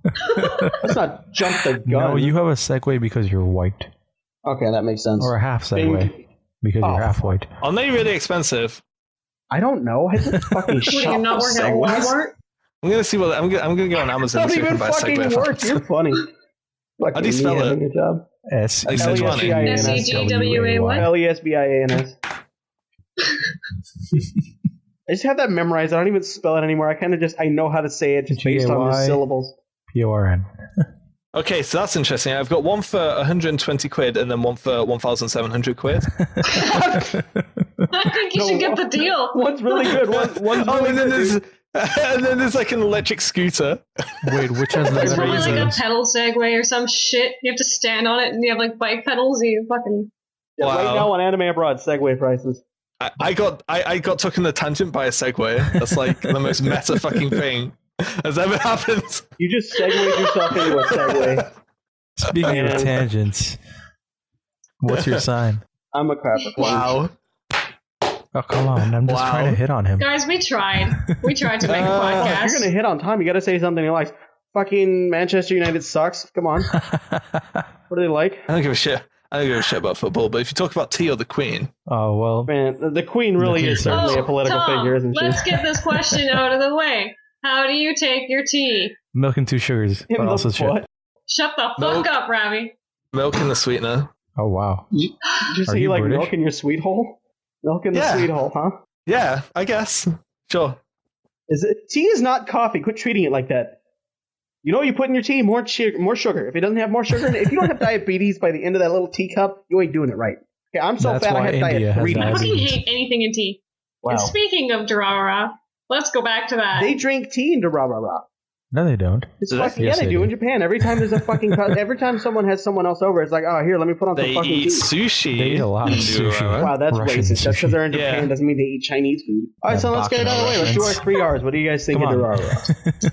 S4: Let's not jump the gun.
S1: No, you have a segue because you're white.
S4: Okay, that makes sense.
S1: Or a half segue. Because you're half white.
S3: Aren't they really expensive?
S4: I don't know. I just fucking shop
S2: not working at Walmart?
S3: I'm gonna see what I'm gonna go on Amazon.
S4: Don't even fucking work. You're funny.
S3: How do you spell it?
S4: Good job.
S2: SEGWAYANS.
S4: LESBIANS. I just have that memorized. I don't even spell it anymore. I know how to say it just based on the syllables.
S1: PORN.
S3: Okay, so that's interesting. I've got one for 120 quid and then one for 1,700 quid.
S2: I think you should get the deal.
S4: One's really good. One's really good.
S3: And then there's like an electric scooter.
S1: Wait, which has the
S2: It's probably like a pedal Segway or some shit. You have to stand on it and you have like bike pedals. You fucking
S4: Yeah,
S3: Wow.
S4: Right now on Anime Abroad, Segway prices.
S3: I got took in the tangent by a segue. That's like the most meta fucking thing has ever happened.
S4: You just segued yourself into a segue.
S1: Speaking of tangents, what's your sign?
S4: I'm a Capricorn.
S3: Wow.
S1: Oh, come on. I'm just trying to hit on him.
S2: Guys, we tried. We tried to make a
S4: Oh, if
S2: podcast.
S4: you're gonna hit on time, you gotta say something like, "Fucking Manchester United sucks." Come on. What do they like?
S3: I don't give a shit. I don't give a shit about football, but if you talk about tea or the Queen,
S1: Oh, well.
S4: Man, the Queen really is certainly a political
S2: Tom,
S4: figure, isn't she?
S2: let's get this question out of the way. How do you take your tea?
S1: Milk and 2 sugars,
S4: In
S1: but
S4: the
S1: also shit.
S4: butt.
S2: Shut the fuck
S3: Milk.
S2: up, Ravi.
S3: milk in the sweetener.
S1: Oh, wow.
S4: Did you
S1: Are
S4: say you
S1: you
S4: like
S1: British?
S4: milk in your sweet hole? Milk in the
S3: Yeah.
S4: sweet hole, huh?
S3: Yeah, I guess. Sure.
S4: Tea is not coffee. Quit treating it like that. You know what you put in your tea? More sugar. If it doesn't have more sugar, if you don't have diabetes by the end of that little teacup, you ain't doing it right. Okay, I'm so
S1: That's
S4: fat I
S1: why
S4: had
S1: India has
S4: diabetes.
S2: I fucking
S1: Diabetes.
S2: hate anything in tea.
S4: Wow.
S2: And speaking of Durarara, let's go back to that.
S4: They drink tea in Durarara.
S1: No, they don't.
S4: It's
S3: Do they?
S4: fucking,
S1: Yes,
S4: yeah, they
S1: they
S4: do
S1: do.
S4: in Japan. Every time there's a fucking every time someone has someone else over, it's like, oh, here, let me put on
S3: They
S4: some fucking
S3: eat
S4: tea.
S3: sushi.
S1: They eat a lot of
S3: in
S1: sushi.
S3: Durarara.
S4: Wow, that's
S1: Russian
S4: racist. Just
S1: sushi.
S4: because they're in Japan
S3: Yeah.
S4: doesn't mean they eat Chinese food. All right,
S1: Yeah,
S4: so let's get it out of the way. Let's do our
S1: Russians.
S4: 3 R's. What do you guys think
S1: Come
S4: of
S1: on.
S4: Durarara?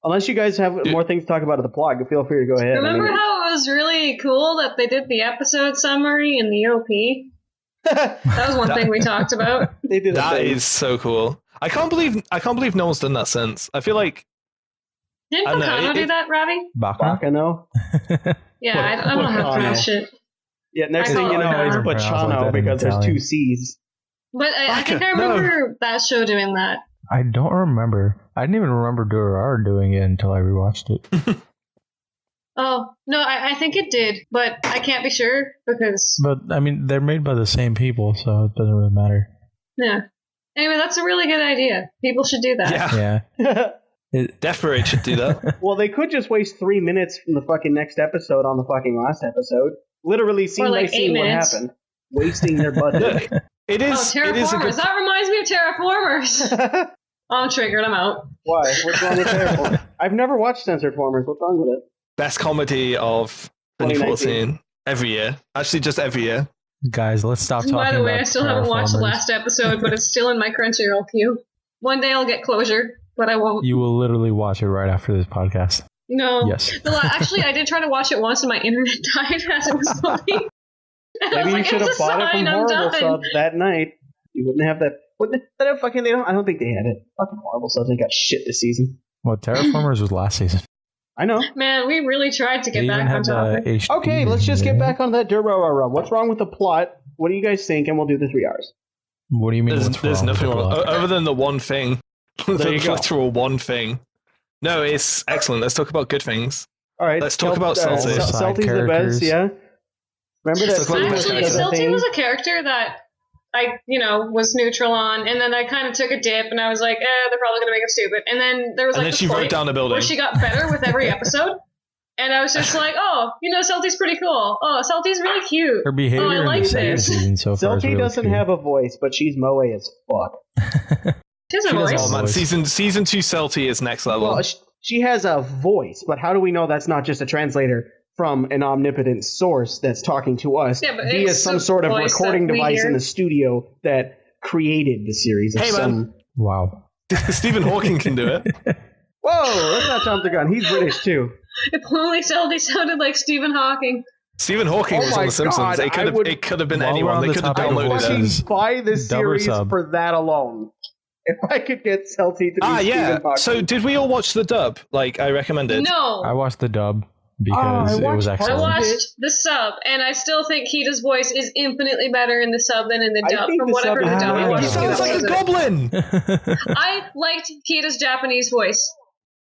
S4: Unless you guys have more things to talk about at the plug, feel free to go ahead.
S2: Remember
S4: I mean,
S2: how it was really cool that they did the episode summary in the OP? That was one thing we talked about.
S4: they did
S3: That
S4: a thing.
S3: is so cool. I can't believe no one's done that since. I feel like
S2: Didn't
S3: I know,
S2: Pocano do
S3: it-
S2: that, Ravi?
S1: Baka?
S4: Bacano.
S2: Yeah, I don't know how to pronounce shit.
S4: Yeah, next
S2: I
S4: thing you
S2: call it
S4: know, it's
S2: Bacano.
S1: Pronounce like
S4: Bacano
S1: that in
S4: because there's
S1: Italian.
S4: 2 C's.
S2: But I think I
S3: Baka, no.
S2: remember that show doing that.
S1: I don't remember. I didn't even remember Durarara doing it until I rewatched it.
S2: Oh, no, I think it did, but I can't be sure because,
S1: But, I mean, they're made by the same people, so it doesn't really matter.
S2: yeah. Anyway, that's a really good idea. People should do that.
S3: yeah,
S1: Yeah.
S3: Death Parade should do that.
S4: Well, they could just waste 3 minutes from the fucking next episode on the fucking last episode. Literally scene
S2: Or
S4: by
S2: like
S4: scene
S2: 8
S4: what
S2: minutes.
S4: happened. Wasting their budget.
S3: Look, it
S2: Oh,
S3: is. It is a
S2: Terraformers.
S3: good.
S2: That reminds me of Terraformers. Oh, I'm triggered. I'm out.
S4: Why? What's wrong with Terraformers? I've never watched Censored Formers. What's wrong with it?
S3: Best comedy of 2014 every year. Actually, just every year.
S1: Guys, let's stop talking
S2: By the way,
S1: about
S2: I still haven't watched the
S1: Terraformers.
S2: last episode, but it's still in my Crunchyroll queue. One day I'll get closure, but I won't.
S1: You will literally watch it right after this podcast.
S2: No.
S1: Yes.
S2: Actually, I did try to watch it once and my internet died as it was loading. And I was
S4: Maybe you
S2: like,
S4: should
S2: it's
S4: have
S2: a
S4: bought it
S2: sign,
S4: from
S2: I'm
S4: Horrible
S2: done.
S4: Subs that night. You wouldn't have that. Wouldn't they have fucking? They don't. I don't think they had it. Fucking Horrible Subs. They got shit this season.
S1: Well, Terraformers was last season.
S4: I know.
S2: Man, we really tried to
S1: They
S2: get
S1: even
S2: back on
S1: had the
S2: topic.
S1: HD.
S4: Okay, let's just get back on that Durarara. What's wrong with the plot? What do you guys think? And we'll do the 3 R's.
S1: What do you mean?
S3: There's
S1: what's wrong
S3: nothing
S1: with the
S3: wrong
S1: plot?
S3: other than the one thing.
S4: There
S3: The
S4: you go.
S3: literal one thing. No, it's excellent. Let's talk about good things.
S4: All right.
S3: Let's talk about Celtics.
S4: Celtics
S1: Side
S4: the best,
S1: characters.
S4: yeah. Remember that
S3: Let's talk about
S4: scene where
S3: the
S4: she
S2: Actually,
S3: characters.
S4: does that
S2: Celty
S4: thing?
S2: was a character that I, was neutral on, and then I kind of took a dip, and I was like, they're probably going to make it stupid. And then there was
S3: And
S2: like
S3: then
S2: this
S3: she
S2: point
S3: wrote down a building.
S2: where she got better with every episode. And I was just like, oh, Celty's pretty cool. Oh, Celty's really cute.
S1: Her behavior
S2: Oh, I
S1: in
S2: like
S1: the second
S2: this.
S1: season so far is
S4: Celty
S1: really
S4: doesn't
S1: cute.
S4: have a voice, but she's moe as fuck.
S2: She has a
S1: She doesn't
S2: voice.
S3: Oh man,
S1: Voice.
S3: season 2 Celty is next level.
S4: Well, she has a voice, but how do we know that's not just a translator from an omnipotent source that's talking to us
S2: Yeah, but
S4: via
S2: it's
S4: some
S2: the
S4: sort of
S2: voice
S4: recording
S2: that we
S4: device
S2: hear.
S4: in the studio that created the series? of
S3: Hey, man.
S4: some-
S1: Wow.
S3: Stephen Hawking can do it.
S4: Whoa, let's not jump the gun. He's British too.
S2: If only Celty sounded like Stephen Hawking.
S3: Stephen Hawking
S4: Oh
S3: was
S4: my
S3: on The Simpsons.
S4: God,
S3: It could have been
S1: While we're
S3: anyone.
S1: on
S3: They
S1: the
S3: could have
S1: topic of
S3: downloaded
S4: Fucking
S3: it.
S1: voices,
S4: buy this
S1: Double
S4: series
S1: sub.
S4: for that alone. If I could get Celty to be
S3: Yeah.
S4: Stephen Hawking.
S3: So did we all watch the dub? Like I recommended.
S2: No.
S1: I watched the dub
S4: I
S1: because it was
S4: watched part
S2: I
S4: of
S1: excellent.
S2: watched the sub, and I still think Kita's voice is infinitely better in the sub than in the
S4: I
S2: dub.
S4: think
S2: From
S4: the
S2: what I've
S4: sub
S2: heard
S4: is
S2: the dub,
S4: better.
S2: I watched
S3: He
S4: He
S2: the
S3: sounds
S2: dub.
S3: like a goblin.
S2: I liked Kita's Japanese voice,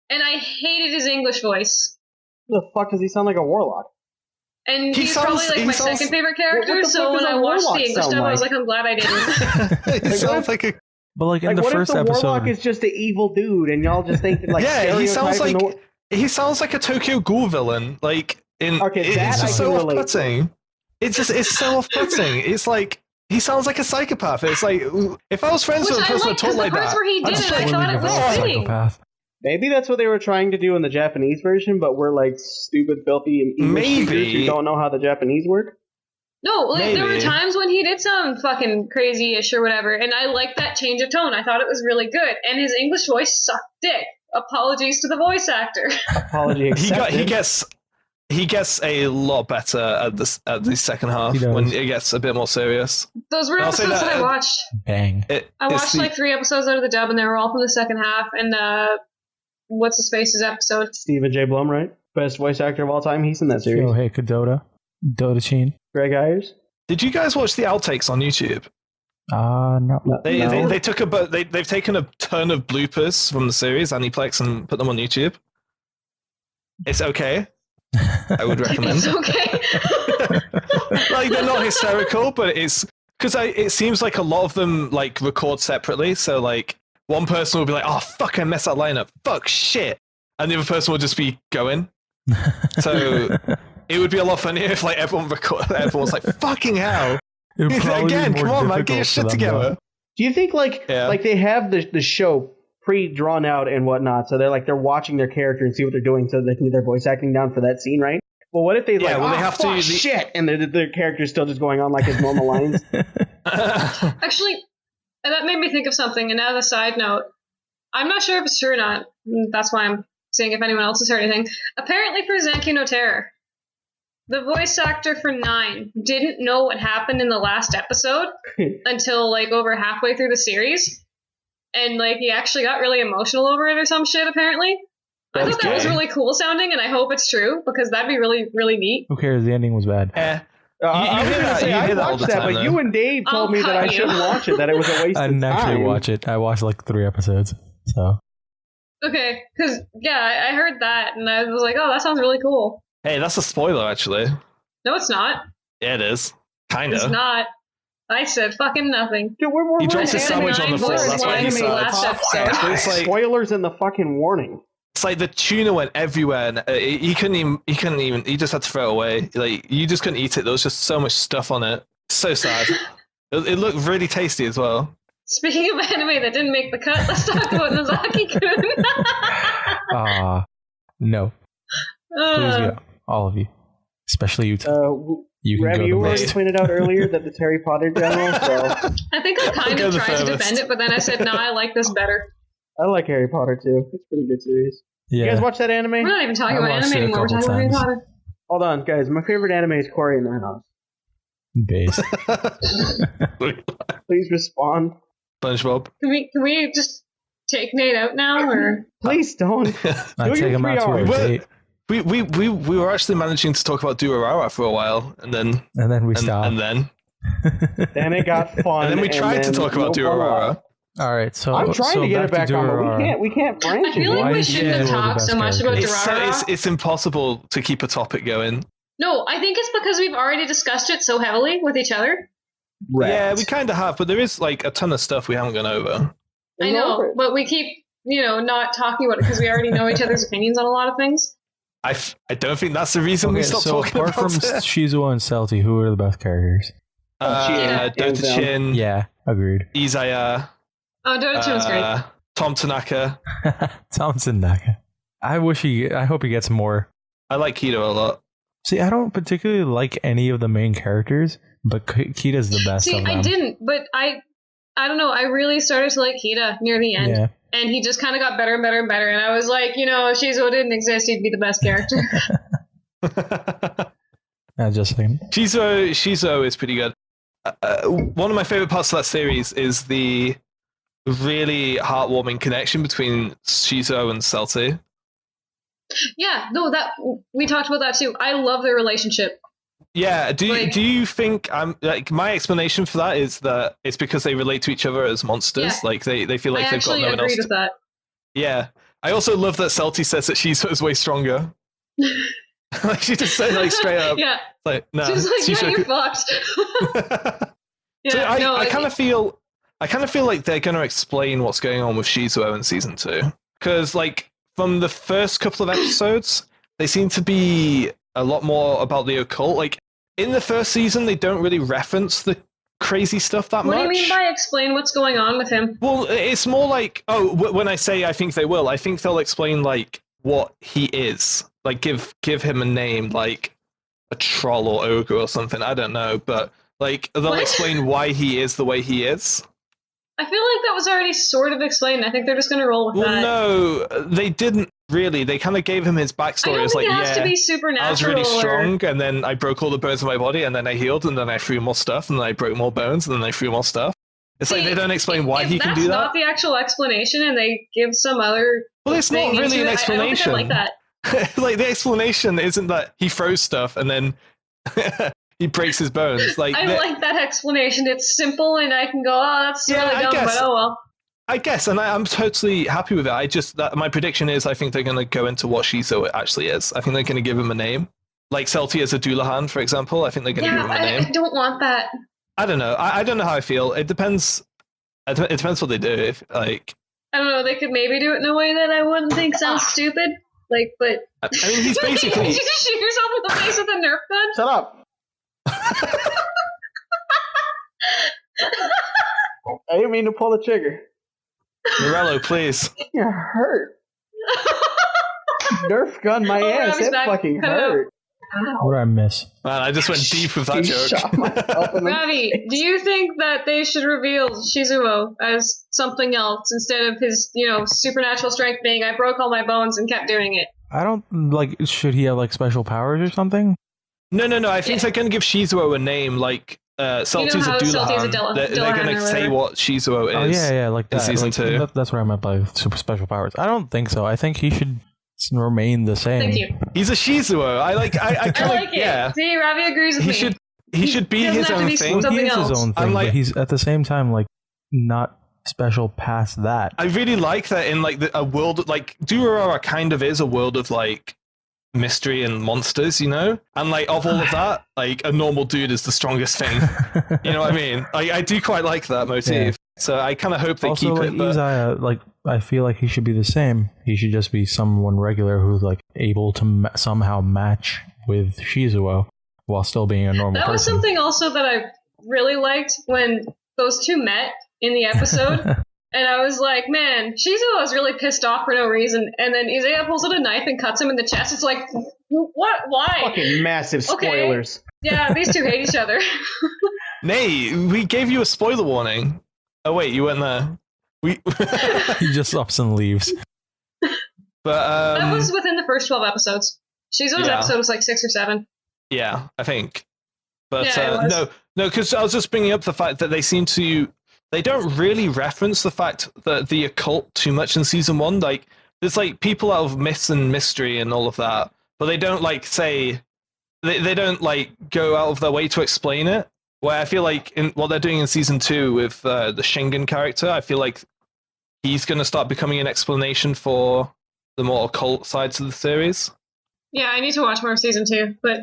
S2: and I hated his English voice.
S4: the fuck does he sound like a warlock?
S2: And
S3: He
S2: he's
S3: sounds-
S2: probably like
S3: he
S2: my
S3: sounds-
S2: second favorite
S4: What
S2: character.
S4: the
S2: So
S4: fuck
S2: when
S4: does
S2: I
S4: a
S2: watched
S4: warlock
S2: the English
S4: sound
S2: dub, I was
S4: like?
S2: like, I'm glad I didn't.
S3: He sounds like a
S1: But like in
S4: Like,
S1: the
S4: what if
S1: first
S4: the
S1: episode,
S4: warlock is just an evil dude, and y'all just think that, like,
S3: yeah. He sounds
S4: stereotyping
S3: like he sounds like a Tokyo Ghoul villain. Like in
S4: Okay, that
S3: it's
S4: I
S3: just
S4: can
S3: so
S4: relate to.
S3: off-putting. It's so off-putting. It's like he sounds like a psychopath. It's like if I was friends
S2: Which
S3: with a
S2: I
S3: person that
S2: liked,
S3: talked
S2: because the
S3: like
S2: parts
S3: that,
S2: where he
S3: I'd
S2: did
S3: just
S2: it, I
S3: like,
S2: thought it was
S1: developed
S2: fitting.
S1: psychopath.
S4: Maybe that's what they were trying to do in the Japanese version, but we're like stupid, filthy, and English
S3: Maybe.
S4: speakers who don't know how the Japanese work.
S2: No, like there were
S3: Maybe.
S2: times when he did sound fucking crazy-ish or whatever, and I liked that change of tone. I thought it was really good, and his English voice sucked dick. Apologies to the voice actor.
S4: Apology accepted.
S3: He gets a lot better at the second half when it gets a bit more serious.
S2: Those were
S3: I'll say
S2: episodes that I
S3: that-
S2: watched.
S1: Bang.
S2: I watched like 3 episodes out of the dub, and they were all from the second half. And what's his face's episode?
S4: Stephen J. Blum, right? Best voice actor of all time. He's in that series.
S1: Oh, hey, Dota Chin.
S4: Greg Ayers.
S3: Did you guys watch the outtakes on YouTube?
S1: No.
S3: They took they've taken a ton of bloopers from the series Aniplex and put them on YouTube. It's okay. I would recommend.
S2: It's okay.
S3: Like they're not hysterical, but it's because it seems like a lot of them like record separately. So like one person will be like, "Oh fuck, I messed that line up. Fuck shit," and the other person will just be going. So it would be a lot funnier if like everyone was like, "Fucking hell." Again, come on, man, get your shit together.
S4: Do you think like they have the show pre-drawn out and whatnot, so they're watching their character and see what they're doing, so they can get their voice acting down for that scene, right? Well, what if they they have to use shit, and their character's still just going on like his normal lines?
S2: Actually, that made me think of something. And as a side note, I'm not sure if it's true or not. That's why I'm seeing if anyone else has heard anything. Apparently, for Zanki no Terror, the voice actor for 9 didn't know what happened in the last episode until like over halfway through the series. And like he actually got really emotional over it or some shit, apparently. I thought that was really cool sounding, and I hope it's true, because that'd be really, really neat.
S1: Who cares? The ending was bad.
S4: I watched that, but you and Dave told me that I shouldn't watch it, that it was a waste of time.
S1: I didn't actually watch it. I watched like 3 episodes. So.
S2: Okay, because, yeah, I heard that, and I was like, oh, that sounds really cool.
S3: Hey, that's a spoiler, actually.
S2: No, it's not.
S3: Yeah, it is. Kind of.
S2: It's not. I said fucking nothing.
S4: Dude,
S3: he drops his sandwich on the floor. That's what he said.
S2: Last episode.
S3: It's like,
S4: spoilers in the fucking warning.
S3: It's like the tuna went everywhere, and he couldn't even. He just had to throw it away. Like you just couldn't eat it. There was just so much stuff on it. So sad. It looked really tasty as well.
S2: Speaking of anime that didn't make the cut, let's talk about Nozaki-kun.
S1: No. Please go, all of you, especially you. You can
S4: Ravi,
S1: go
S4: you
S1: the
S4: already
S1: most.
S4: pointed out earlier that it's Harry Potter general, so
S2: I think I kind of tried to defend it, but then I said, no, I like this better.
S4: I like Harry Potter too. It's a pretty good series.
S1: Yeah.
S4: You guys watch that anime?
S2: We're not even talking
S1: I
S2: about
S1: watched
S2: anime
S1: it a
S2: anymore. We're
S1: couple
S2: talking about Harry
S1: times.
S2: Potter.
S4: Hold on, guys. My favorite anime is Cory in the House.
S1: Base.
S4: Please respond.
S3: SpongeBob.
S2: Can we just take Nate out now, or
S4: Please don't.
S1: I
S4: Do
S1: take
S4: your
S1: him out to
S4: 3
S1: a
S4: hours.
S1: date,
S3: We were actually managing to talk about Durarara for a while, and then
S1: we stopped.
S3: and then
S4: Then it got fun.
S3: and then we tried to talk about Durarara.
S1: All right, so
S4: I'm trying to get it back on, but
S1: Durarara.
S4: we can't branch
S2: I feel
S4: it.
S2: like
S1: Why
S2: we
S1: is
S2: shouldn't have
S1: Shizue the
S2: talked
S1: best
S2: so much about
S1: character?
S2: Durarara.
S3: It's impossible to keep a topic going.
S2: No, I think it's because we've already discussed it so heavily with each other.
S3: Yeah, we kind of have, but there is like a ton of stuff we haven't gone over.
S2: I know, but we keep, not talking about it because we already know each other's opinions on a lot of things.
S3: I don't think that's the reason we
S1: Okay,
S3: stopped
S1: so
S3: talking
S1: apart
S3: about
S1: from
S3: it.
S1: Shizuo and Celti, who are the best characters?
S3: Dota Chin,
S1: Yeah, agreed.
S3: Izaya,
S2: Oh, Dota was great.
S3: Tom Tanaka.
S1: Thompson Naka. I hope he gets more.
S3: I like Kido a lot.
S1: See, I don't particularly like any of the main characters, but Kita's the best
S2: See,
S1: of them.
S2: I didn't, but I don't know. I really started to like Hida near the end.
S1: Yeah.
S2: And he just kind of got better and better and better. And I was like, if Shizuo didn't exist, he'd be the best character.
S1: Just saying.
S3: Shizuo is pretty good. One of my favorite parts of that series is the really heartwarming connection between Shizuo and Celti.
S2: Yeah, no, that we talked about that too. I love their relationship.
S3: Yeah, do you think my explanation for that is that it's because they relate to each other as monsters?
S2: Yeah.
S3: Like they feel like
S2: I
S3: they've got
S2: actually
S3: no one else.
S2: agreed with that.
S3: Yeah, I also love that Celti says that Shizuo's way stronger. Like she just said like straight up.
S2: Yeah,
S3: Like no,
S2: she's like, yeah,
S3: Shizuo
S2: you're
S3: could-
S2: fucked. Yeah,
S3: So
S2: no,
S3: I kind of feel like they're going to explain what's going on with Shizuo in season 2, because like from the first couple of episodes, they seem to be a lot more about the occult. Like in the first season, they don't really reference the crazy stuff that much.
S2: What do you mean by explain what's going on with him?
S3: Well, it's more like when I say I think they will, I think they'll explain like what he is, like give him a name, like a troll or ogre or something. I don't know, but like they'll
S2: What?
S3: explain why he is the way he is.
S2: I feel like that was already sort of explained. I think they're just going to roll with
S3: Well,
S2: that.
S3: no, they didn't really. They kind of gave him his
S2: I
S3: backstory.
S2: don't
S3: It's
S2: think
S3: like,
S2: it has to
S3: yeah,
S2: be supernatural.
S3: I was really
S2: or-
S3: strong, and then I broke all the bones in my body, and then I healed, and then I threw more stuff, and then I broke more bones, and then I threw more stuff. It's like
S2: See,
S3: they don't explain why
S2: if
S3: he can do
S2: That's
S3: that.
S2: not the actual explanation, and they give some other.
S3: Well, it's
S2: thing
S3: not really
S2: into
S3: an
S2: it. I don't think I
S3: explanation.
S2: like that.
S3: Like the explanation isn't that he throws stuff and then he breaks his bones. Like
S2: I like that explanation. It's simple, and I can go, "Oh, that's
S3: Yeah,
S2: really
S3: I
S2: dumb,"
S3: guess.
S2: but oh well.
S3: I guess, and I'm totally happy with it. I just that my prediction is I think they're going to go into what Shizo actually is. I think they're going to give him a name, like Celti as a Doulahan, for example. I think they're going to
S2: Yeah,
S3: give him a
S2: I
S3: name.
S2: don't want that.
S3: I don't know. I don't know how I feel. It depends. It depends what they do. If like,
S2: I don't know. They could maybe do it in a way that I wouldn't think sounds stupid. Like, but
S3: I mean, he's
S2: Did
S3: basically.
S2: you just shoot yourself in the face with a Nerf gun?
S4: Shut up. I didn't mean to pull the trigger.
S3: Morello, please.
S4: You're hurt. Nerf gun my
S2: Oh,
S4: ass.
S2: Ravi's
S4: It
S2: back.
S4: fucking
S2: Hello.
S4: hurt.
S1: What did I miss?
S3: Man, I just went deep with that
S4: You
S3: joke.
S4: shot myself in the
S2: Ravi, do you think that they should reveal Shizuo as something else instead of his, supernatural strength being I broke all my bones and kept doing it?
S1: I don't like. Should he have like special powers or something?
S3: No. I think they're going to give Shizuo a name like Celti's
S2: how
S3: a
S2: Celti's a
S3: Doulahan. They're
S2: Dillahan
S3: going
S2: or
S3: to say
S2: whatever.
S3: what Shizuo is.
S1: Oh yeah, like
S3: in
S1: that.
S3: season
S1: Like,
S3: 2.
S1: that's what I meant by super special powers. I don't think so. I think he should remain the same.
S2: Thank you.
S3: He's a Shizuo. I
S2: I
S3: kind
S2: like
S3: of
S2: it.
S3: yeah.
S2: See, Ravi agrees with
S3: He
S2: me.
S3: should be
S2: doesn't
S3: his
S2: have to
S3: own
S2: be
S3: thing.
S1: Well,
S2: something
S1: he is his
S2: else.
S1: own thing,
S3: I'm like-
S1: but he's at the same time like not special past that.
S3: I really like that in like a world like Durarara kind of is a world of like mystery and monsters, and like of all of that, like a normal dude is the strongest thing. You know what I mean? I do quite like that motif.
S1: Yeah.
S3: So I kind of hope they
S1: Also,
S3: keep
S1: like
S3: it. But
S1: Isaiah, like I feel like he should be the same. He should just be someone regular who's like able to somehow match with Shizuo while still being a normal
S2: That was
S1: person.
S2: something also that I really liked when those two met in the episode. And I was like, man, Shizuo was really pissed off for no reason. And then Isaiah pulls out a knife and cuts him in the chest. It's like, what? Why?
S4: Fucking massive
S2: Okay.
S4: spoilers.
S2: Yeah, these two hate each other.
S3: Nay, we gave you a spoiler warning. Oh wait, you weren't there. We
S1: He just ups and leaves.
S3: but
S2: That was within the first 12 episodes. Shizuo's
S3: Yeah.
S2: episode was like 6 or 7.
S3: yeah, I think. But
S2: Yeah, it was.
S3: no, because I was just bringing up the fact that they don't really reference the fact that the occult too much in season 1. Like, there's like people out of myths and mystery and all of that, but they don't like say they don't like go out of their way to explain it. Where I feel like in what they're doing in season 2 with the Shingen character, I feel like he's going to start becoming an explanation for the more occult sides of the series.
S2: Yeah, I need to watch more of season 2. But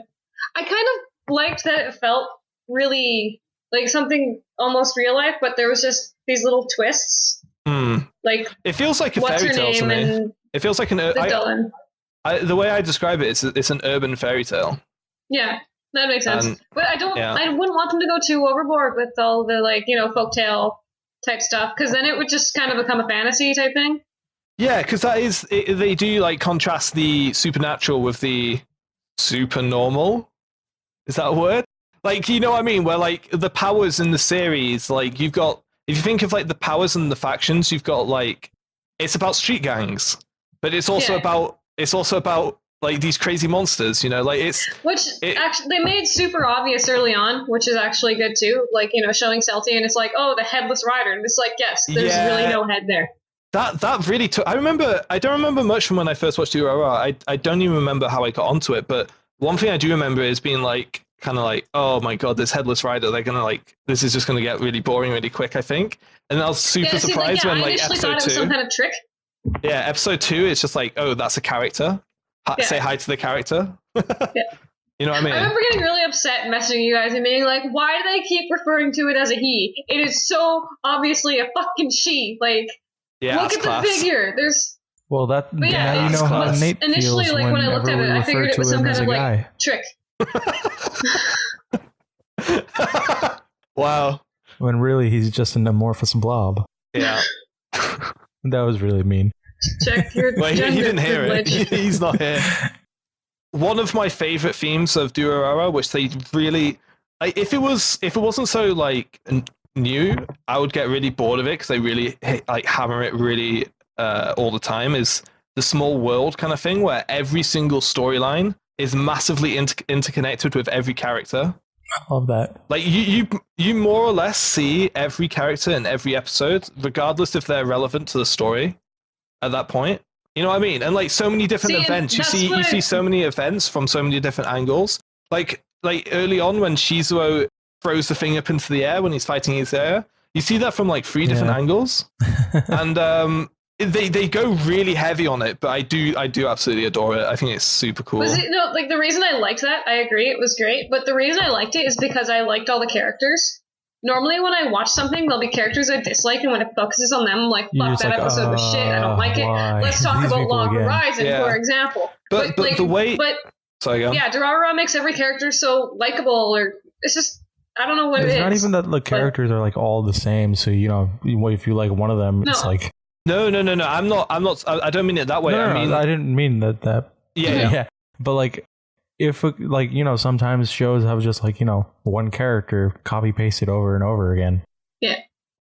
S2: I kind of liked that it felt really like something almost real life, but there was just these little twists. Like,
S3: It feels like a
S2: what's
S3: fairy
S2: her
S3: tale to
S2: name
S3: me.
S2: and
S3: It feels like
S2: the villain.
S3: the way I describe it, it's an urban fairy tale.
S2: Yeah, that makes sense.
S3: And-
S2: But I wouldn't want them to go too overboard with all the folktale type stuff, because then it would just kind of become a fantasy type thing.
S3: Yeah, because they do like contrast the supernatural with the super normal. Is that a word? Like, you know what I mean? Where like the powers in the series, like you've got, if you think of like the powers and the factions, you've got like, it's about street gangs, but it's also about like these crazy monsters, like
S2: Actually they made super obvious early on, which is actually good too. Like, showing Celti, and it's like, oh, the headless rider, and it's like, yes, there's really no head there.
S3: That really took. I don't remember much from when I first watched Durarara. I don't even remember how I got onto it. But one thing I do remember is being like, kind of like, oh my god, this headless rider. They're gonna like, this is just gonna get really boring really quick, I think. And I was super surprised when
S2: I
S3: like
S2: initially thought
S3: episode
S2: it was
S3: 2.
S2: some kind of trick.
S3: Yeah, episode 2. It's just like, oh, that's a character.
S2: Yeah.
S3: Say hi to the character.
S2: Yeah.
S3: You know what I mean?
S2: I remember getting really upset and messaging you guys and being like, why do they keep referring to it as a he? It is so obviously a fucking she. Like,
S3: Yeah,
S2: look
S3: that's
S2: at
S3: class.
S2: the figure. There's
S1: Well, that
S2: But yeah,
S1: now you
S3: it's
S1: know how
S3: class.
S1: Nate
S2: initially,
S1: feels
S2: like, when I looked
S1: whenever
S2: at it,
S1: we
S2: I figured
S1: refer
S2: it
S1: to
S2: was some
S1: him
S2: kind
S1: as a
S2: of
S1: guy.
S2: trick.
S3: Wow.
S1: When really he's just an amorphous blob.
S3: Yeah.
S1: That was really mean.
S2: Check your
S3: Well, he
S2: gender
S3: didn't hear
S2: privilege.
S3: it. He's not here. one of my favorite themes of Durarara, which they really, like, if it wasn't so like new, I would get really bored of it because they really like hammer it really all the time. Is the small world kind of thing where every single storyline is massively interconnected with every character.
S1: I love that.
S3: Like you more or less see every character in every episode, regardless if they're relevant to the story at that point. You know what I mean? And like so many different events, you see so many events from so many different angles. Like early on when Shizuo throws the thing up into the air when he's fighting Isaiah, you see that from like 3 different angles. And they go really heavy on it, but I do absolutely adore it. I think it's super cool.
S2: The reason I liked that, I agree, it was great, but the reason I liked it is because I liked all the characters. Normally when I watch something, there'll be characters I dislike, and when it focuses on them, I'm like, fuck, that episode was shit, I don't like it. Let's talk about Log Horizon, for example.
S3: But the way... Sorry, go on.
S2: Yeah, Durarara makes every character so likable, or it's just... I don't know what it is.
S1: It's not even that the characters are like all the same, so if you like one of them, it's like...
S3: No. I'm not. I don't mean it that way.
S1: No,
S3: I mean,
S1: I didn't mean that. Yeah. But like, if sometimes shows have just like one character copy pasted over and over again.
S2: Yeah.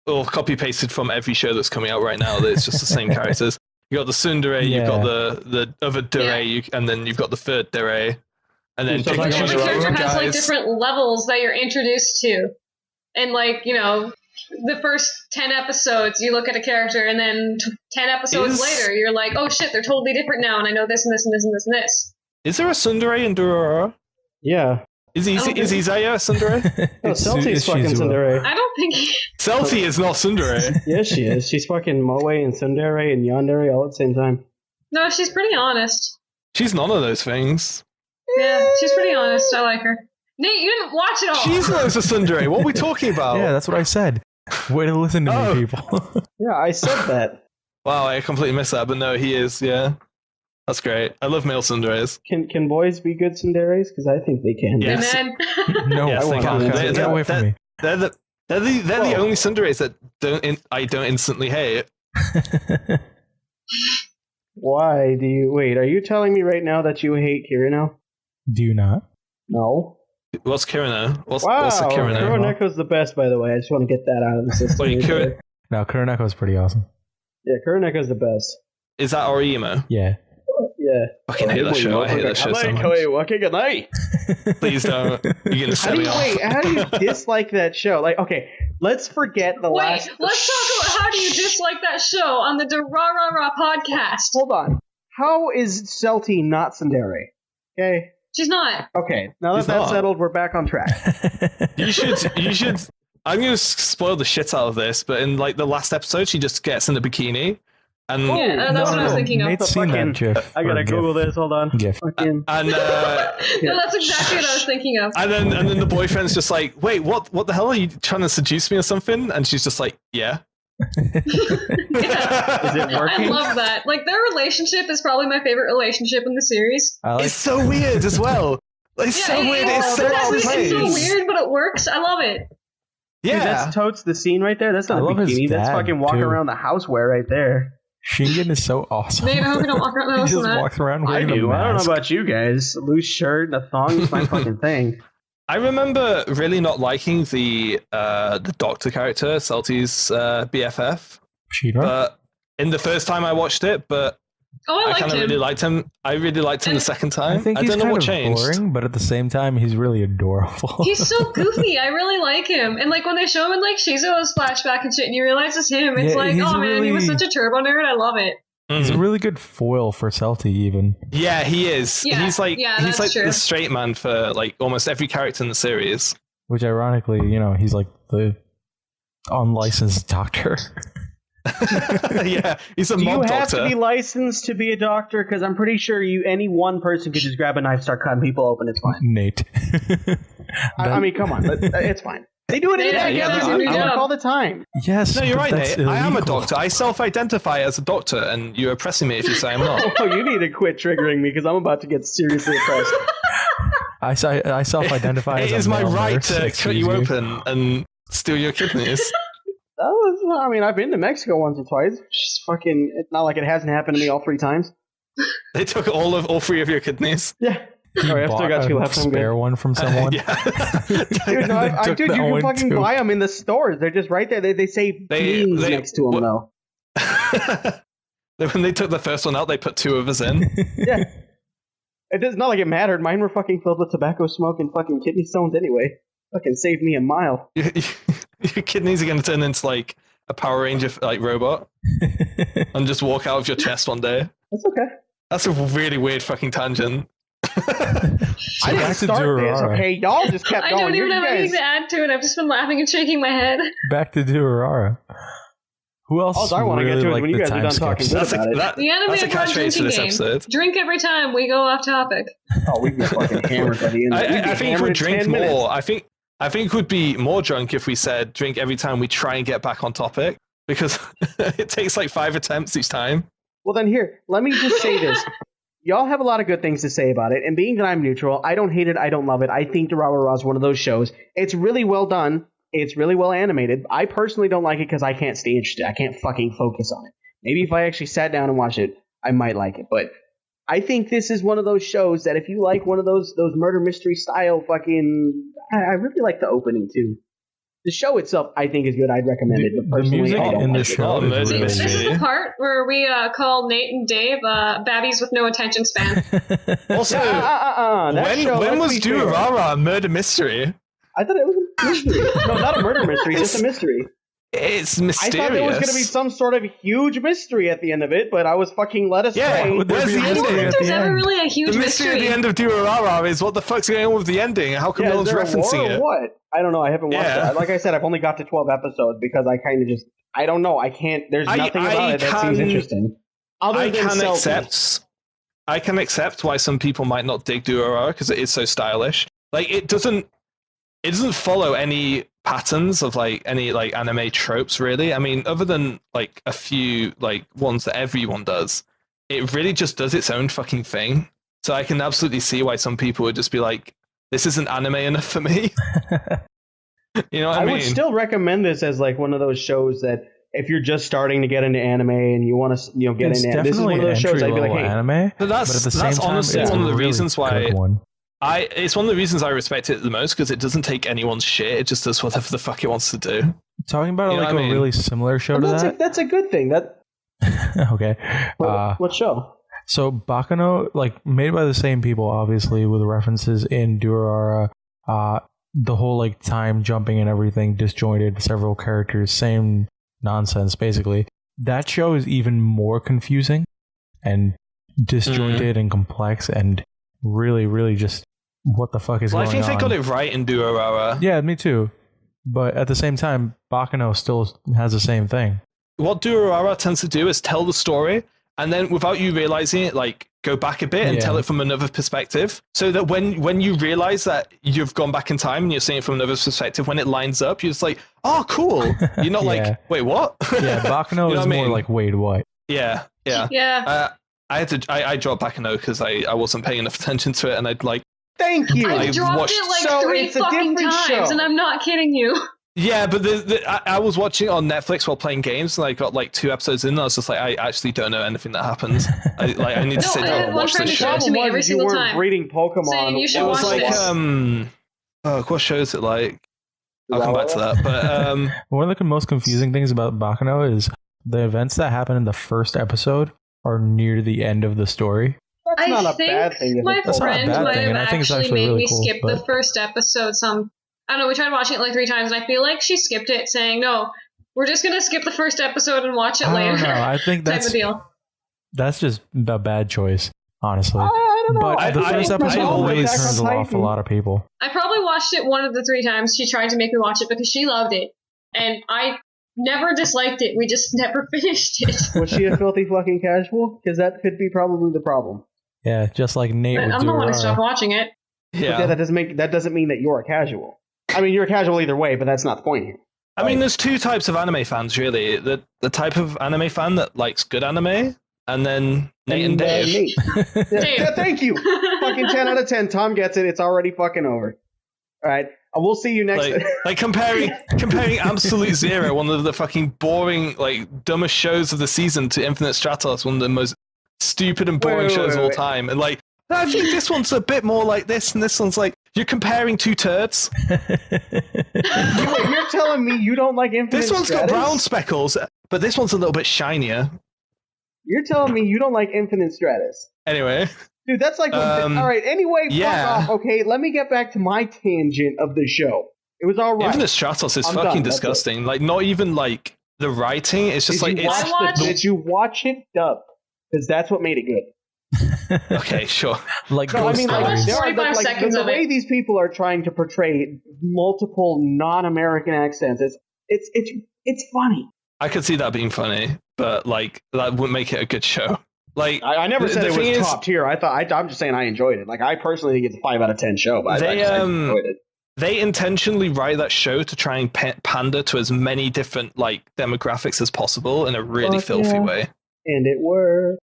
S3: Or copy pasted from every show that's coming out right now. That it's just the same characters. You got the tsundere, you've got the other dere, and then you've got the third dere, and then
S2: every character has like different levels that you're introduced to, and the first 10 episodes, you look at a character, and then 10 episodes later, you're like, oh shit, they're totally different now, and I know this and this and this and this and this.
S3: Is there a tsundere in Durarara?
S4: Yeah.
S3: Is Isaiah a tsundere?
S4: No, Celti's fucking tsundere.
S2: I don't think...
S3: Celti is not tsundere.
S4: Yes, she is. She's fucking moe and tsundere and yandere all at the same time.
S2: No, she's pretty honest.
S3: She's none of those things.
S2: Yeah, she's pretty honest. I like her. Nate, you didn't watch it all.
S3: She's not a tsundere. What are we talking about?
S1: Yeah, that's what I said. Way to listen to me, people.
S4: Yeah, I said that.
S3: Wow, I completely missed that, but no, he is, yeah. That's great. I love male tsunderes.
S4: Can boys be good tsunderes? Because I think they can.
S3: Yes.
S1: No,
S3: yes, they can.
S1: Get away from me.
S3: They're the only tsunderes that I don't instantly hate.
S4: Why do you... Wait, are you telling me right now that you hate Kirino?
S1: Do you not?
S4: No.
S3: What's Kirino? What's the
S4: Kirino?
S3: Kirino?
S4: Kuroneko's the best, by the way. I just want to get that out of the system.
S3: Wait,
S1: No, Kuroneko's pretty awesome.
S4: Yeah, Kuroneko's the best.
S3: Is that Orimo?
S1: Yeah.
S4: Yeah.
S3: Fucking hate that show. I hate that show so much. Please don't. You're going to set me off.
S4: Wait, how do you dislike that show? Like, okay, let's forget the last...
S2: Wait, let's talk about how do you dislike that show on the Durarara podcast.
S4: Hold on. How is Celti not tsundere? Okay.
S2: She's not.
S4: Okay, now that that's settled, we're back on track.
S3: You should... I'm going to spoil the shit out of this, but in like the last episode, she just gets in a bikini. And
S2: that's what I was thinking of.
S1: Nate's seen that GIF.
S4: I gotta Google this. Hold on.
S1: GIF.
S3: And
S2: no, that's exactly what I was thinking of.
S3: And then the boyfriend's just like, wait, what the hell, are you trying to seduce me or something? And she's just like, yeah.
S2: Yeah.
S4: Is it working?
S2: I love that. Like, their relationship is probably my favorite relationship in the series.
S3: It's so weird as well. It's so weird. It's so well played.
S2: It's so weird, but it works. I love it.
S3: Yeah.
S4: Dude, that's totes the scene right there. That's not a bikini. That's fucking walking around the houseware right there.
S1: Shingen is so awesome.
S2: Nate, I hope you don't walk around the house.
S1: He just walks around wearing a mask.
S4: I don't know about you guys. A loose shirt and a thong is my fucking thing.
S3: I remember really not liking the doctor character, Celti's BFF.
S1: Cheater?
S3: But in the first time I watched it, but I kind of really liked him. I really liked him the second time.
S1: I think he's
S3: don't know
S1: kind
S3: what
S1: of
S3: changed.
S1: boring, but at the same time, he's really adorable.
S2: He's so goofy. I really like him. And like when they show him in like Shizuo's flashback and shit, and you realize it's him, it's like, oh man, he was such a turbo nerd. I love it.
S1: He's a really good foil for Celti, even.
S3: Yeah, he is.
S2: Yeah,
S3: he's like
S2: true.
S3: the straight man for like almost every character in the series.
S1: Which ironically, he's like the unlicensed doctor.
S3: Yeah, he's a mob doctor.
S4: Do you have to be licensed to be a doctor? Because I'm pretty sure any one person could just grab a knife, start cutting people open. It's fine.
S1: Nate.
S4: I mean, come on. It's fine. They do it all the time.
S1: Yes.
S3: No, you're right, Nate.
S1: Illegal.
S3: I am a doctor. I self-identify as a doctor, and you're oppressing me if you say I'm not.
S4: Oh, you need to quit triggering me because I'm about to get seriously oppressed.
S1: I self-identify as a
S3: It is my right
S1: nurse,
S3: to cut you open and steal your kidneys.
S4: I mean, I've been to Mexico once or twice. It's fucking. It's not like it hasn't happened to me all 3 times.
S3: They took all 3 of your kidneys.
S4: Yeah. Sorry, I've still got two left. I'm
S5: Spare
S4: good.
S5: one from someone.
S3: Yeah.
S4: Dude, no,
S5: Took
S4: dude,
S5: that
S4: you can
S5: one
S4: fucking
S5: too.
S4: buy them in the stores. They're just right there. They say beans next to them, though.
S3: When they took the first one out, they put 2 of us in.
S4: Yeah. It's not like it mattered. Mine were fucking filled with tobacco smoke and fucking kidney stones anyway. Fucking saved me a mile.
S3: Your kidneys are going to turn into like a Power Ranger like robot and just walk out of your chest one day.
S4: That's okay.
S3: That's a really weird fucking tangent.
S4: I didn't
S5: back to
S4: start this,
S5: Durarara.
S4: okay? Y'all just kept
S2: I
S4: going.
S2: don't even
S4: You
S2: have
S4: guys-
S2: anything to add to it. I've just been laughing and shaking my head.
S5: Back to Durarara. Who else
S4: All I want to
S5: really
S4: get to is
S5: liked
S4: when you
S5: the
S4: guys are
S5: time
S4: done talking
S5: skips?
S4: good about it.
S2: The anime
S3: That's a
S2: of our
S3: catchphrase for
S2: drinking
S3: this
S2: game.
S3: episode.
S2: Drink every time we go off topic.
S4: Oh, we get fucking hammered by the end.
S3: I think we'd drink more. I think we'd be more drunk if we said drink every time we try and get back on topic, because it takes like 5 attempts each time.
S4: Well, then here, let me just say this. Y'all have a lot of good things to say about it, and being that I'm neutral, I don't hate it, I don't love it. I think Durarara is one of those shows. It's really well done. It's really well animated. I personally don't like it because I can't stay interested. I can't fucking focus on it. Maybe if I actually sat down and watched it, I might like it. But I think this is one of those shows that if you like one of those murder mystery style fucking... I really like the opening, too. The show itself, I think, is good. I'd recommend it. But
S5: The
S4: personally,
S5: music
S4: I don't
S5: in the
S4: like it.
S5: show is
S3: Murder
S5: really
S2: This is
S3: mystery.
S2: the part where we call Nate and Dave babbies with no attention span.
S3: Also,
S4: That show,
S3: when
S4: let's
S3: was
S4: be fair.
S3: Durarara a murder mystery?
S4: I thought it was a mystery. No, not a murder mystery, just a mystery.
S3: It's
S4: I
S3: mysterious.
S4: thought there was going to be some sort of huge mystery at the end of it, but I was fucking led astray.
S3: Yeah,
S5: would there
S3: where's
S5: be
S3: the
S5: a
S2: I don't
S3: ending?
S2: think
S5: at
S2: there's
S5: the
S2: ever
S5: end?
S2: really a huge
S3: The mystery at the end of Durarara is what the fuck's going on with the ending? How come
S4: Yeah,
S3: no
S4: is
S3: one's
S4: there a war
S3: referencing
S4: or
S3: it?
S4: what? I don't know. I haven't watched
S3: Yeah.
S4: it. Like I said, I've only got to 12 episodes because I kind of just... I don't know. I can't... There's nothing about it that seems interesting. Other
S3: I
S4: than
S3: can
S4: Selkie.
S3: accept why some people might not dig Durarara because it is so stylish. Like it doesn't follow any patterns of like any like anime tropes really. I mean, other than like a few like ones that everyone does, it really just does its own fucking thing. So I can absolutely see why some people would just be like, "This isn't anime enough for me." You know what I mean?
S4: would still recommend this as like one of those shows that if you're just starting to get into anime and you want to get
S5: It's
S4: into it, this is one of
S5: definitely
S4: those shows I'd be like,
S5: entry-level
S4: hey,
S5: anime,
S3: But
S5: but at the same
S3: that's
S5: time,
S3: honestly
S5: it's
S3: one
S5: a
S3: of the
S5: really
S3: reasons why
S5: good one.
S3: it's one of the reasons I respect it the most, because it doesn't take anyone's shit. It just does whatever the fuck it wants to do.
S5: Talking about
S3: You know
S5: like
S3: what I
S5: a
S3: mean?
S5: really similar show to that.
S4: that's a good thing. That
S5: Okay.
S4: what show?
S5: So Bakano, like made by the same people, obviously, with references in Durarara, the whole like time jumping and everything, disjointed, several characters, same nonsense, basically. That show is even more confusing and disjointed and complex and really, really just what the fuck is
S3: Well, I
S5: going
S3: think
S5: on.
S3: they got it right in Durarara.
S5: Yeah, me too. But at the same time, Bakano still has the same thing.
S3: What Durarara tends to do is tell the story, and then without you realizing it, like go back a bit and
S5: Yeah.
S3: tell it from another perspective, so that when you realize that you've gone back in time and you're seeing it from another perspective, when it lines up, you're just like, oh, cool. You're not
S5: Yeah.
S3: like, wait, what?
S5: Yeah, Bakano
S3: You know
S5: is
S3: what I
S5: more
S3: mean?
S5: like, wait, what?
S3: yeah.
S2: Yeah.
S3: I dropped Bakano because I wasn't paying enough attention to it, and I'd like,
S4: Thank you.
S2: I
S3: I
S2: dropped
S3: watched-
S2: it like
S4: So
S2: 3
S4: it's a
S2: fucking
S4: different
S2: times,
S4: show.
S2: and I'm not kidding you.
S3: yeah, but I was watching it on Netflix while playing games, and I got like 2 episodes in, and I was just like, I actually don't know anything that happens. I need to
S2: No,
S3: sit
S2: I
S3: down
S2: had
S3: and
S2: one
S3: watch
S2: friend
S3: this
S2: who showed
S3: show.
S2: it to me every
S4: you
S2: single
S4: weren't
S2: time.
S4: breeding Pokemon.
S2: Saying you should
S3: It was
S2: watch
S3: like
S2: this.
S3: what show is it like? I'll come back to that. But
S5: One of the most confusing things about Bakano is the events that happen in the first episode are near the end of the story.
S4: That's not
S2: I
S4: a
S2: think
S4: bad thing.
S2: my
S5: That's not a
S2: friend
S5: bad
S2: might
S5: thing,
S2: have
S5: and I think it's
S2: actually
S5: actually
S2: made
S5: really
S2: me
S5: cool,
S2: skip the
S5: but-
S2: first episode. I don't know, we tried watching it like 3 times, and I feel like she skipped it, saying, no, we're just going to skip the first episode and watch it
S5: I
S2: later.
S5: don't know. I think
S2: type
S5: that's
S2: of deal.
S5: just a bad choice, honestly.
S4: I don't know.
S5: But the
S3: I-
S5: first
S3: I
S5: episode
S3: always-
S5: really
S3: Attack on
S5: turns it off a
S4: Titan.
S5: lot of people.
S2: I probably watched it one of the 3 times she tried to make me watch it because she loved it. And I never disliked it. We just never finished it.
S4: Was she a filthy fucking casual? Because that could be probably the problem.
S5: Yeah, just like Nate
S2: But
S5: with
S2: I'm the one who stopped
S5: Durarara.
S2: watching it.
S4: But yeah, that doesn't mean that you're a casual. I mean, you're a casual either way, but that's not the point here.
S3: I mean, there's 2 types of anime fans, really. The type of anime fan that likes good anime, and then Nate and Dave.
S4: Nate.
S2: Dave.
S4: Yeah, thank you. Fucking 10 out of 10. Tom gets it. It's already fucking over. All right. We'll see you next.
S3: Like comparing Absolute Zero, one of the fucking boring, like dumbest shows of the season, to Infinite Stratos, one of the most stupid and boring
S4: Wait,
S3: shows of all
S4: wait.
S3: time, and like I think this one's a bit more like this, and this one's like you're comparing two turds.
S4: You're telling me you don't like Infinite
S3: This one's got
S4: Stratus?
S3: brown speckles, but this one's a little bit shinier.
S4: You're telling me you don't like Infinite Stratus?
S3: Anyway,
S4: Dude, that's like... all right, anyway,
S3: yeah.
S4: fuck off, okay? Let me get back to my tangent of the show. It was all right.
S3: Infinite Stratos is
S4: I'm
S3: fucking
S4: done, that's
S3: disgusting. Like, not even like the writing. It's just like it's
S4: Did you watch it dubbed? Because that's what made it good.
S3: okay, sure.
S5: Like
S4: No, I
S5: Ghost
S4: mean,
S2: I watched
S5: Stories.
S4: there are
S2: 45 seconds
S4: the
S2: of
S4: way
S2: it.
S4: these people are trying to portray multiple non-American accents. It's funny.
S3: I could see that being funny, but like that wouldn't make it a good show. Like
S4: I never said
S3: the
S4: it
S3: thing
S4: was
S3: is-
S4: top tier. I'm just saying I enjoyed it. Like I personally think it's a 5 out of 10 show, but I
S3: They,
S4: just enjoyed it.
S3: they intentionally write that show to try and pander to as many different like demographics as possible in a really
S4: Fuck
S3: filthy
S4: yeah.
S3: way.
S4: And it worked.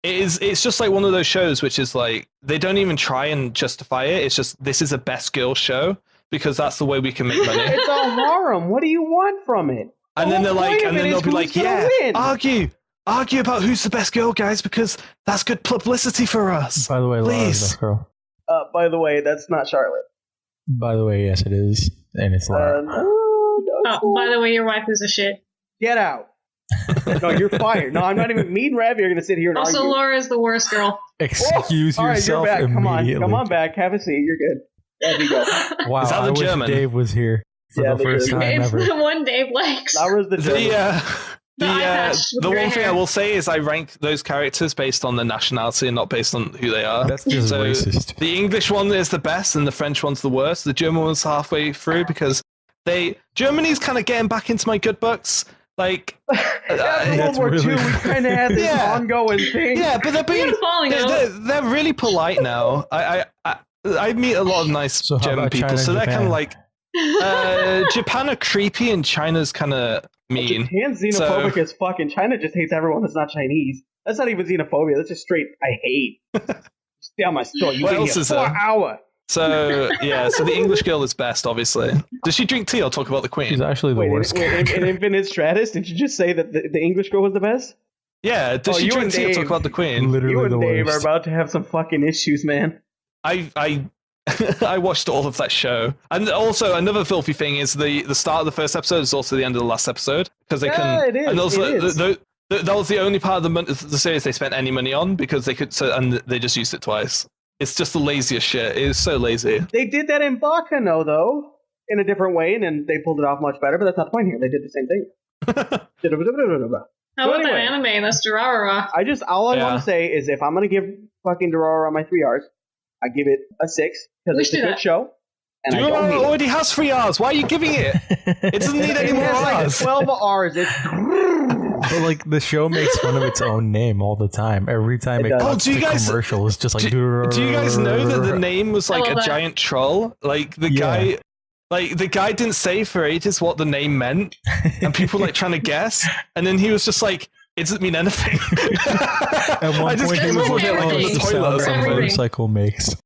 S3: It's just like one of those shows which is like they don't even try and justify it. It's just this is a best girl show because that's the way we can make money.
S4: It's a harem. What do you want from it?
S3: And then they're like, and then they'll be like, yeah,
S4: win.
S3: argue about who's the best girl, guys, because that's good publicity for us.
S5: By the way, Laura's
S3: Please.
S5: the best girl.
S4: By the way, that's not Charlotte.
S5: By the way, yes, it is, and it's Laura.
S4: No,
S2: Oh, by the way, your wife is a shit.
S4: get out. No, you're fired. No, I'm not even. Me and Ravi are going to sit here and
S2: Also,
S4: argue.
S2: Laura is the worst girl.
S5: Excuse
S4: All right, you're
S5: yourself
S4: back.
S5: immediately.
S4: Come on back. Have a seat. You're good. There you go.
S5: Wow,
S3: Is that the
S5: I wish
S3: German?
S5: Dave was here for
S4: Yeah,
S5: the
S4: the
S5: first
S4: German.
S5: time
S2: It's
S5: ever.
S2: the one Dave likes.
S4: Laura's the German.
S2: The eye patch with
S3: the
S2: grey
S3: one thing I
S2: hair.
S3: will say is I rank those characters based on their nationality and not based on who they are.
S5: That's just
S3: So
S5: racist.
S3: the English one is the best and the French one's the worst. The German one's halfway through because Germany's kind of getting back into my good books. Like,
S4: After World
S5: That's
S4: War II,
S5: really-
S4: we kind of had this
S3: Yeah.
S4: ongoing thing.
S3: yeah, but they're being
S2: falling out.
S3: they're really polite now. I meet a lot of nice
S5: So how
S3: German
S5: about
S3: people,
S5: China
S3: so
S5: and
S3: they're kind
S5: Japan?
S3: of like Japan are creepy and China's kind of mean.
S4: Japan's xenophobic as fuck, and China just hates everyone that's not Chinese. That's not even xenophobia. That's just straight, I hate. Stay on my store. You've
S3: What
S4: been
S3: else
S4: here
S3: is
S4: 4
S3: there?
S4: hours.
S3: So yeah, so the English girl is best, obviously. Does she drink tea or talk about the Queen?
S5: She's actually the
S4: Wait,
S5: worst
S4: in
S5: character.
S4: Infinite Stratus, did you just say that the English girl was the best?
S3: Yeah, does
S4: Oh,
S3: she
S4: you
S3: drink
S4: and
S3: tea or talk
S4: Dave.
S3: about the Queen?
S4: You
S5: Literally
S4: and
S5: the
S4: Dave are
S5: worst.
S4: about to have some fucking issues, man.
S3: I I watched all of that show, and also another filthy thing is the start of the first episode is also the end of the last episode because they
S4: Yeah,
S3: can.
S4: it is,
S3: And also,
S4: it is.
S3: that was the only part of the series they spent any money on because they could. So and they just used it twice. It's just the laziest shit. It is so lazy.
S4: They did that in Bakano, though, in a different way, and then they pulled it off much better, but that's not the point here. They did the same thing.
S2: How about
S4: anyway.
S2: that anime? That's Durarara.
S4: All I
S3: Yeah.
S4: want to say is if I'm going to give fucking Durarara my 3 R's, I give it a 6, because
S2: We
S4: it's
S2: should
S4: a
S2: do
S4: good
S2: that.
S4: show, and I don't
S3: Durarara
S4: hate it.
S3: already has 3 R's. Why are you giving it? It doesn't need any
S4: It
S3: more
S4: has like
S3: R's.
S4: 12 R's. It's...
S5: But like the show makes fun of its own name all the time. Every time
S4: It
S5: it
S4: does.
S5: cuts
S3: do you
S5: to
S3: guys-
S5: commercial, it's just like.
S3: Do you guys know that the name was like
S2: I
S3: a
S2: love that.
S3: giant troll? Like the
S5: Yeah.
S3: guy didn't say for ages what the name meant, and people were like trying to guess, and then he was just like, "It doesn't mean anything."
S5: At one
S3: I just
S5: point, he
S3: came
S5: was
S3: up with
S5: like,
S3: it like
S5: "Oh,
S3: on
S5: it's
S3: the
S5: the
S3: toilet or
S5: sound that a
S3: something.
S2: Everything.
S5: motorcycle makes."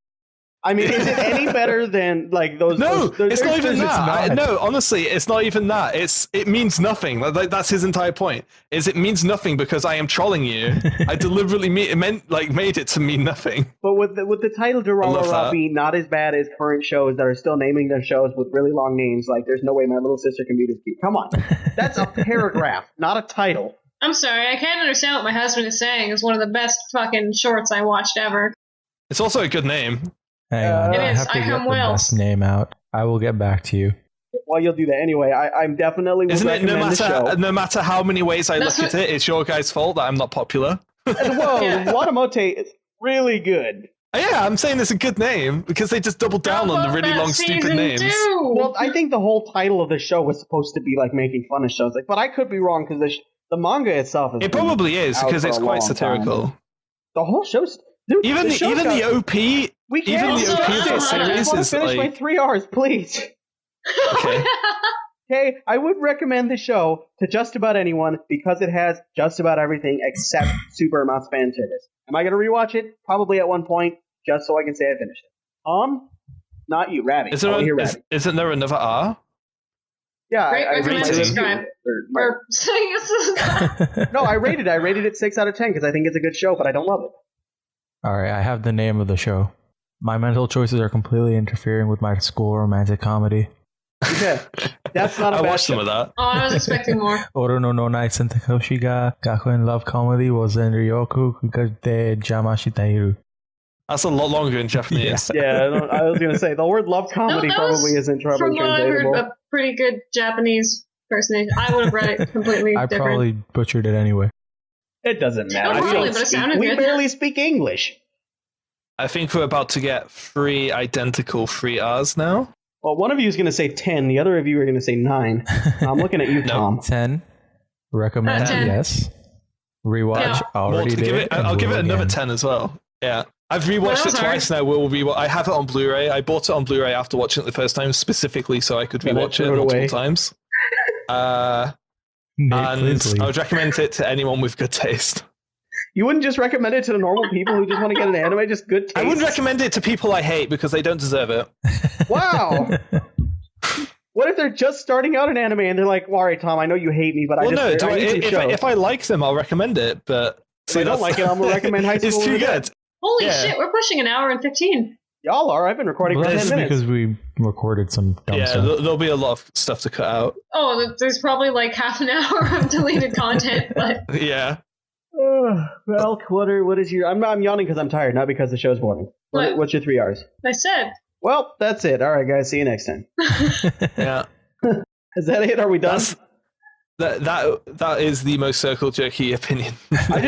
S4: I mean, is it any better than like those?
S3: No,
S4: those
S3: it's not even
S5: it's
S3: that.
S5: not.
S3: No, honestly, it's not even that. It means nothing. Like, that's his entire point. Is it means nothing because I am trolling you. I deliberately made it to mean nothing.
S4: But with the title
S3: I love
S4: Durarara
S3: that.
S4: being not as bad as current shows that are still naming their shows with really long names, like there's no way my little sister can be this cute. Come on, that's a paragraph, not a title.
S2: I'm sorry, I can't understand what my husband is saying. It's one of the best fucking shorts I watched ever.
S3: It's also a good name.
S5: Hang on,
S2: It
S5: I
S2: is.
S5: have to
S2: I
S5: get
S2: come
S5: the
S2: well.
S5: best name out. I will get back to you.
S4: Well, you'll do that anyway. I'm definitely would
S3: Isn't it?
S4: recommend the show.
S3: No matter how many ways I
S2: That's
S3: look at it, it's your guys' fault that I'm not popular.
S4: Whoa,
S2: Yeah.
S4: Watamote is really good.
S3: Yeah, I'm saying it's a good name because they just doubled down
S2: How
S3: on the
S2: about
S3: really
S2: that
S3: long, stupid
S2: season
S3: names.
S2: 2?
S4: Well, I think the whole title of the show was supposed to be like making fun of shows, like, but I could be wrong because the manga itself is.
S3: It probably is
S4: out
S3: because
S4: for
S3: it's
S4: a
S3: quite
S4: long
S3: satirical.
S4: time. The whole show's dude,
S3: Even
S4: the show's got-
S3: the OP.
S4: we
S3: even
S4: can't
S2: the OP of that
S4: I
S3: series
S4: just want
S3: is
S4: to finish my
S3: like-
S4: 3 R's, please.
S3: Okay.
S4: Okay, I would recommend the show to just about anyone because it has just about everything except super amounts of fan service. Am I going to rewatch it? Probably at one point, just so I can say I finished it. Not you, Ravi. I wanna hear Ravi.
S3: Isn't there another R?
S4: Yeah,
S2: Rate,
S4: I
S2: recommend,
S3: rated it.
S2: subscribe. Or saying this is
S4: No, I rated it 6 out of 10 because I think it's a good show, but I don't love it.
S5: All right, I have the name of the show. My mental choices are completely interfering with my school romantic comedy.
S4: Yeah, that's not a
S3: I
S4: bad
S3: watched some
S4: show.
S3: of that.
S2: Oh, I was expecting more.
S5: Oro no no nai Sentakoshi ga Gakuen love comedy was in Ryoku de Jamashitairu.
S3: That's a lot longer in Japanese.
S4: Yeah, I was gonna say the word love comedy
S2: that was,
S4: probably isn't
S2: From
S4: probably
S2: what I heard,
S4: translatable.
S2: a pretty good Japanese person. I would have read it completely
S5: I
S2: different.
S5: probably butchered it anyway.
S4: It doesn't matter.
S2: Oh,
S4: We
S2: probably,
S4: don't
S2: but it
S4: speak-
S2: sounded
S4: we
S2: good.
S4: barely speak English.
S3: I think we're about to get 3 identical 3Rs now.
S4: Well, one of you is going to say 10. The other of you are going to say 9. I'm looking at you,
S3: No.
S4: Tom.
S5: 10. Recommend,
S2: 10.
S5: yes. Rewatch,
S2: Yeah.
S5: already did.
S3: I'll give it another
S5: again.
S3: 10 as well. Yeah. I've
S2: Well,
S3: rewatched
S2: that
S3: it
S2: was
S3: twice now. I have it on Blu-ray. I bought it on Blu-ray after watching it the first time, specifically so I could
S4: Then I
S3: rewatch it
S4: threw it
S3: multiple
S4: away.
S3: times.
S5: Nate,
S3: And
S5: please leave.
S3: I would recommend it to anyone with good taste.
S4: You wouldn't just recommend it to the normal people who just want to get an anime, just good taste?
S3: I wouldn't recommend it to people I hate because they don't deserve it.
S4: Wow. What if they're just starting out in anime and they're like, well, all right, Tom, I know you hate me, but
S3: Well,
S4: I
S3: no,
S4: just I need some show.
S3: if I like them, I'll recommend it. But
S4: If I don't like it, I'm going to recommend High School
S3: It's too
S4: Living.
S3: good.
S2: Holy
S3: Yeah.
S2: shit, we're pushing an hour and 15.
S4: Y'all are. I've been recording
S5: Well,
S4: for
S5: that's
S4: 10 minutes.
S5: because we recorded some dumb
S3: Yeah,
S5: stuff.
S3: there'll be a lot of stuff to cut out.
S2: Oh, there's probably like half an hour of deleted content, but
S3: Yeah.
S4: Well, what is your... I'm yawning because I'm tired, not because the show's boring.
S2: What?
S4: What's your 3 R's?
S2: I said.
S4: Well, that's it. All right, guys. See you next time.
S3: Yeah.
S4: Is that it? Are we done?
S3: That is the most circle jerky opinion.
S4: I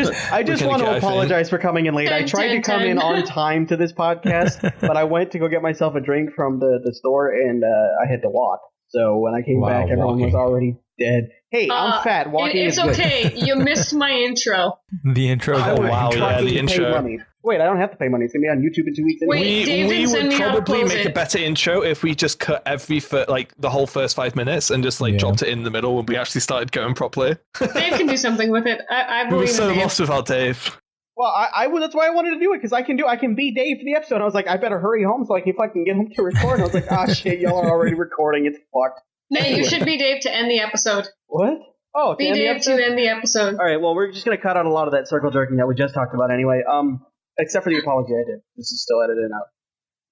S4: just
S3: gonna
S4: want
S3: get,
S4: to
S3: I think.
S4: apologize for coming in late. I
S2: 10,
S4: tried to
S2: 10,
S4: come in
S2: 10.
S4: on time to this podcast, but I went to go get myself a drink from the store, and I had to walk. So when I came
S5: Wow,
S4: back, everyone was
S5: walking.
S4: already dead. Hey, I'm fat. Walking
S2: It's
S4: is good.
S2: okay. You missed my intro.
S5: The intro.
S4: I
S5: that
S4: would
S3: wow,
S5: we-
S3: yeah,
S4: fucking
S3: the
S4: pay
S3: intro.
S4: money. Wait, I don't have to pay money. It's gonna be on YouTube in 2 weeks. Anyway.
S2: Wait, Dave
S3: we
S2: didn't send
S3: would
S2: me how to
S3: probably
S2: close
S3: make a
S2: it.
S3: better intro if we just cut the whole first 5 minutes and just
S5: Yeah.
S3: dropped it in the middle when we actually started going properly.
S2: Dave can do something with it. I
S3: We were
S2: believe
S3: so
S2: in Dave.
S3: lost without Dave.
S4: Well, that's why I wanted to do it because I can be Dave for the episode. I was like, I better hurry home so I can fucking get home to record. And I was like, ah, shit, y'all are already recording. It's fucked.
S2: Hey, you should be Dave to end the episode.
S4: What? Oh, to
S2: Be
S4: end the
S2: Dave
S4: episode?
S2: to end the episode.
S4: All right, well, we're just going to cut out a lot of that circle jerking that we just talked about anyway. Except for the apology I did. This is still edited out.